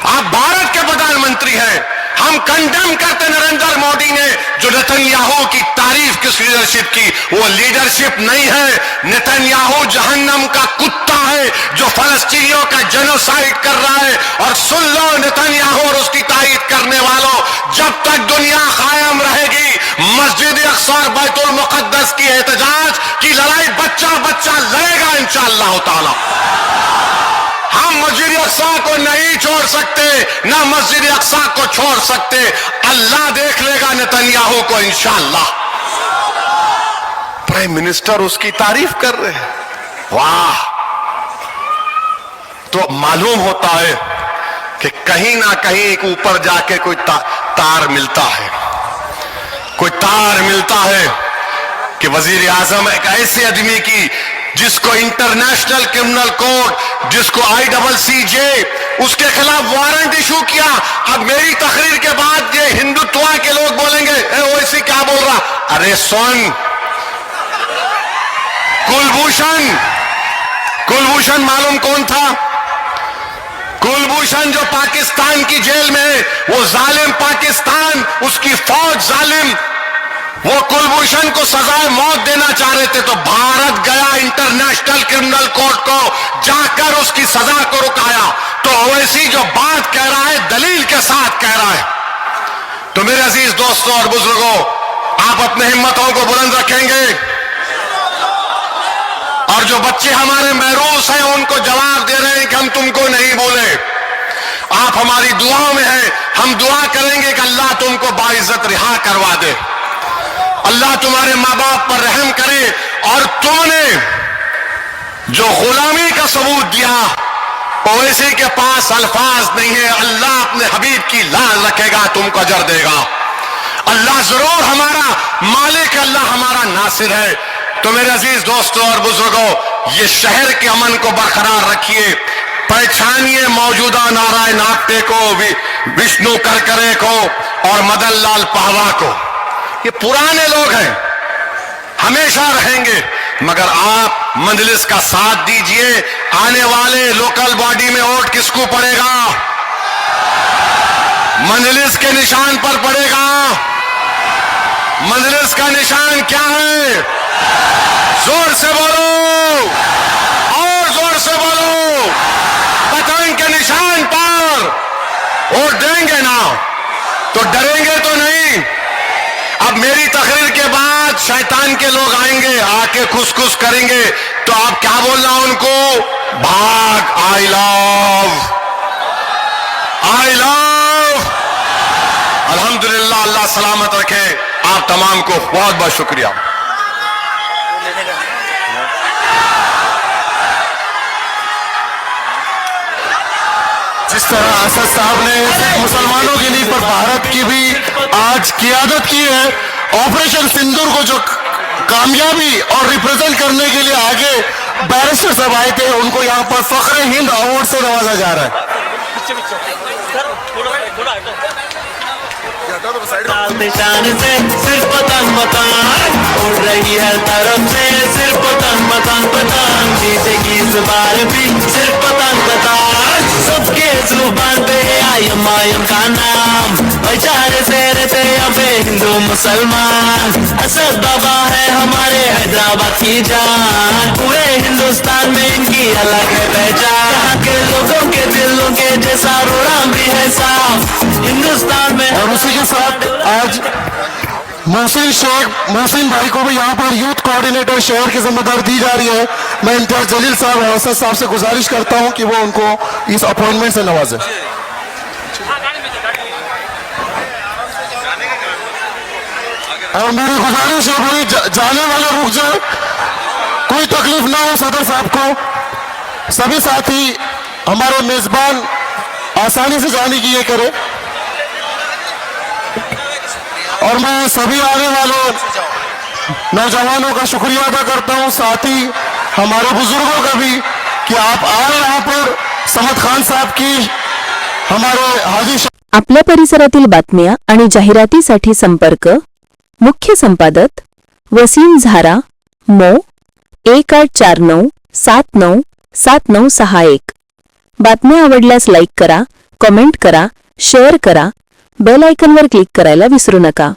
[SPEAKER 3] आप भारत के प्रधानमंत्री हैं। हम कंडेम करते नरेंद्र मोदी ने जो नेतन्याहू की तारीफ किस लीडरशिप की, वो लीडरशिप नहीं है। नेतन्याहू जहन्नम का कुत्ता है जो फलस्तीनियों का जेनोसाइड कर रहा है। और सुन लो नेतन्याहू और उसकी तारीफ करने वालों, जब तक दुनिया कायम रहेगी, मस्जिद अक्सा और बैतुल मुकद्दस की एहतजाज की लड़ाई बच्चा बच्चा लड़ेगा इंशाअल्लाह ताला। हम मस्जिद अक्सा को नहीं छोड़ सकते, ना मस्जिद अक्सा को छोड़ सकते। अल्लाह देख लेगा नेतन्याहू को इंशाअल्लाह। प्राइम मिनिस्टर उसकी तारीफ कर रहे हैं, वाह। तो मालूम होता है कि कहीं ना कहीं ऊपर जाके कोई तार मिलता है, कोई तार मिलता है कि वजीर आजम एक ऐसे आदमी की जिसको इंटरनेशनल क्रिमिनल कोर्ट, जिसको ICC उसके खिलाफ वारंट इशू किया। अब मेरी तकरीर के बाद ये हिंदुत्व के लोग बोलेंगे ओवैसी क्या बोल रहा? अरे सुन, कुलभूषण मालूम कौन था? कुलभूषण जो पाकिस्तान की जेल में है, वो जालिम उसकी फौज जालिम वो कुलभूषण को सजाए मौत देना चाह रहे थे, तो भारत गया इंटरनेशनल क्रिमिनल कोर्ट को, जाकर उसकी सजा को रुकाया। तो ओवैसी जो बात कह रहा है दलील के साथ कह रहा है। तो मेरे अजीज दोस्तों और बुजुर्गों, आप अपने हिम्मतों को बुलंद रखेंगे और जो बच्चे हमारे महरूस हैं उनको जवाब दे रहे हैं कि हम तुमको नहीं बोले, आप हमारी दुआओं में हैं। हम दुआ करेंगे कि अल्लाह तुमको बाइज्जत रिहा करवा दे, अल्लाह तुम्हारे माँ बाप पर रहम करे। और तुमने जो गुलामी का सबूत दिया, ओवैसी के पास अल्फाज नहीं है। अल्लाह अपने हबीब की लाज रखेगा, तुमको अजर देगा। अल्लाह जरूर हमारा मालिक, अल्लाह हमारा नासिर है। तो मेरे अजीज दोस्तों और बुजुर्गों, ये शहर के अमन को बरकरार रखिए, पहचानिए मौजूदा नारायण आप्टे को, विष्णु करकरे को और मदन लाल पहवा को। ये पुराने लोग हैं, हमेशा रहेंगे, मगर आप मजलिस का साथ दीजिए। आने वाले लोकल बॉडी में वोट किसको पड़ेगा? मजलिस के निशान पर पड़ेगा। मजलिस का निशान क्या है? जोर से बोलो और जोर से बोलो। पतंग के निशान पर वोट देंगे ना तो डरेंगे तो नहीं। अब मेरी तकरीर के बाद शैतान के लोग आएंगे, आके खुश करेंगे, तो आप क्या बोलना उनको? भाग, आई लव। अल्हम्दुलिल्लाह, अल्लाह सलामत रखे आप तमाम को। बहुत बहुत शुक्रिया।
[SPEAKER 4] जिस तरह असद साहब ने मुसलमानों की नींव पर भारत की भी आज कियादत की है, ऑपरेशन सिंदूर को जो कामयाबी और रिप्रेजेंट करने के लिए आगे बैरिस्टर साहब आए थे, उनको यहाँ पर फख्र हिंद अवार्ड से नवाजा जा रहा है।
[SPEAKER 1] निशान से सिर्फ पतंग पतंग उड़ रही है तरफ से, सिर्फ पतंग पतंग पतंग जीतेगी इस बार भी सिर्फ पतंग पतंग। सबके जुबान पे आयम आयम का नाम, भाईचारे से रहते अबे हिंदू मुसलमान। असद बाबा है हमारे हैदराबाद की जान, पूरे हिंदुस्तान में इनकी अलग है पहचान। यहाँ के लोगों के दिलों के जैसा रोड़ा भी है साफ हिंदुस्तान में।
[SPEAKER 4] और उसी के साथ आज मोहसिन भाई को भी यहाँ पर यूथ कोऑर्डिनेटर शहर की जिम्मेदारी दी जा रही है। मैं इम्तियाज जलील साहब और असद साहब से गुजारिश करता हूँ कि वो उनको इस अपॉइंटमेंट से नवाजें। और मेरी गुजारिश है भाई जाने वाले रुक जाए, कोई तकलीफ ना हो सदर साहब को। सभी साथी हमारे मेजबान आसानी से जाने की ये करें। और मैं सभी आने वाले नौजवानों का शुक्रिया अदा करता हूं, साथ ही हमारे बुजुर्गों का भी कि आप आए यहाँ पर। समद खान साहब की हमारे हाजी
[SPEAKER 5] आपल्या परिसरातील बातम्या आणि जाहिरातीसाठी संपर्क मुख्य संपादक वसीम झारा मो 1849 79 7961। बातम्या आवडल्यास लाईक करा, कमेंट करा, शेअर करा, बेल आयकॉनवर क्लिक करायला विसरू नका।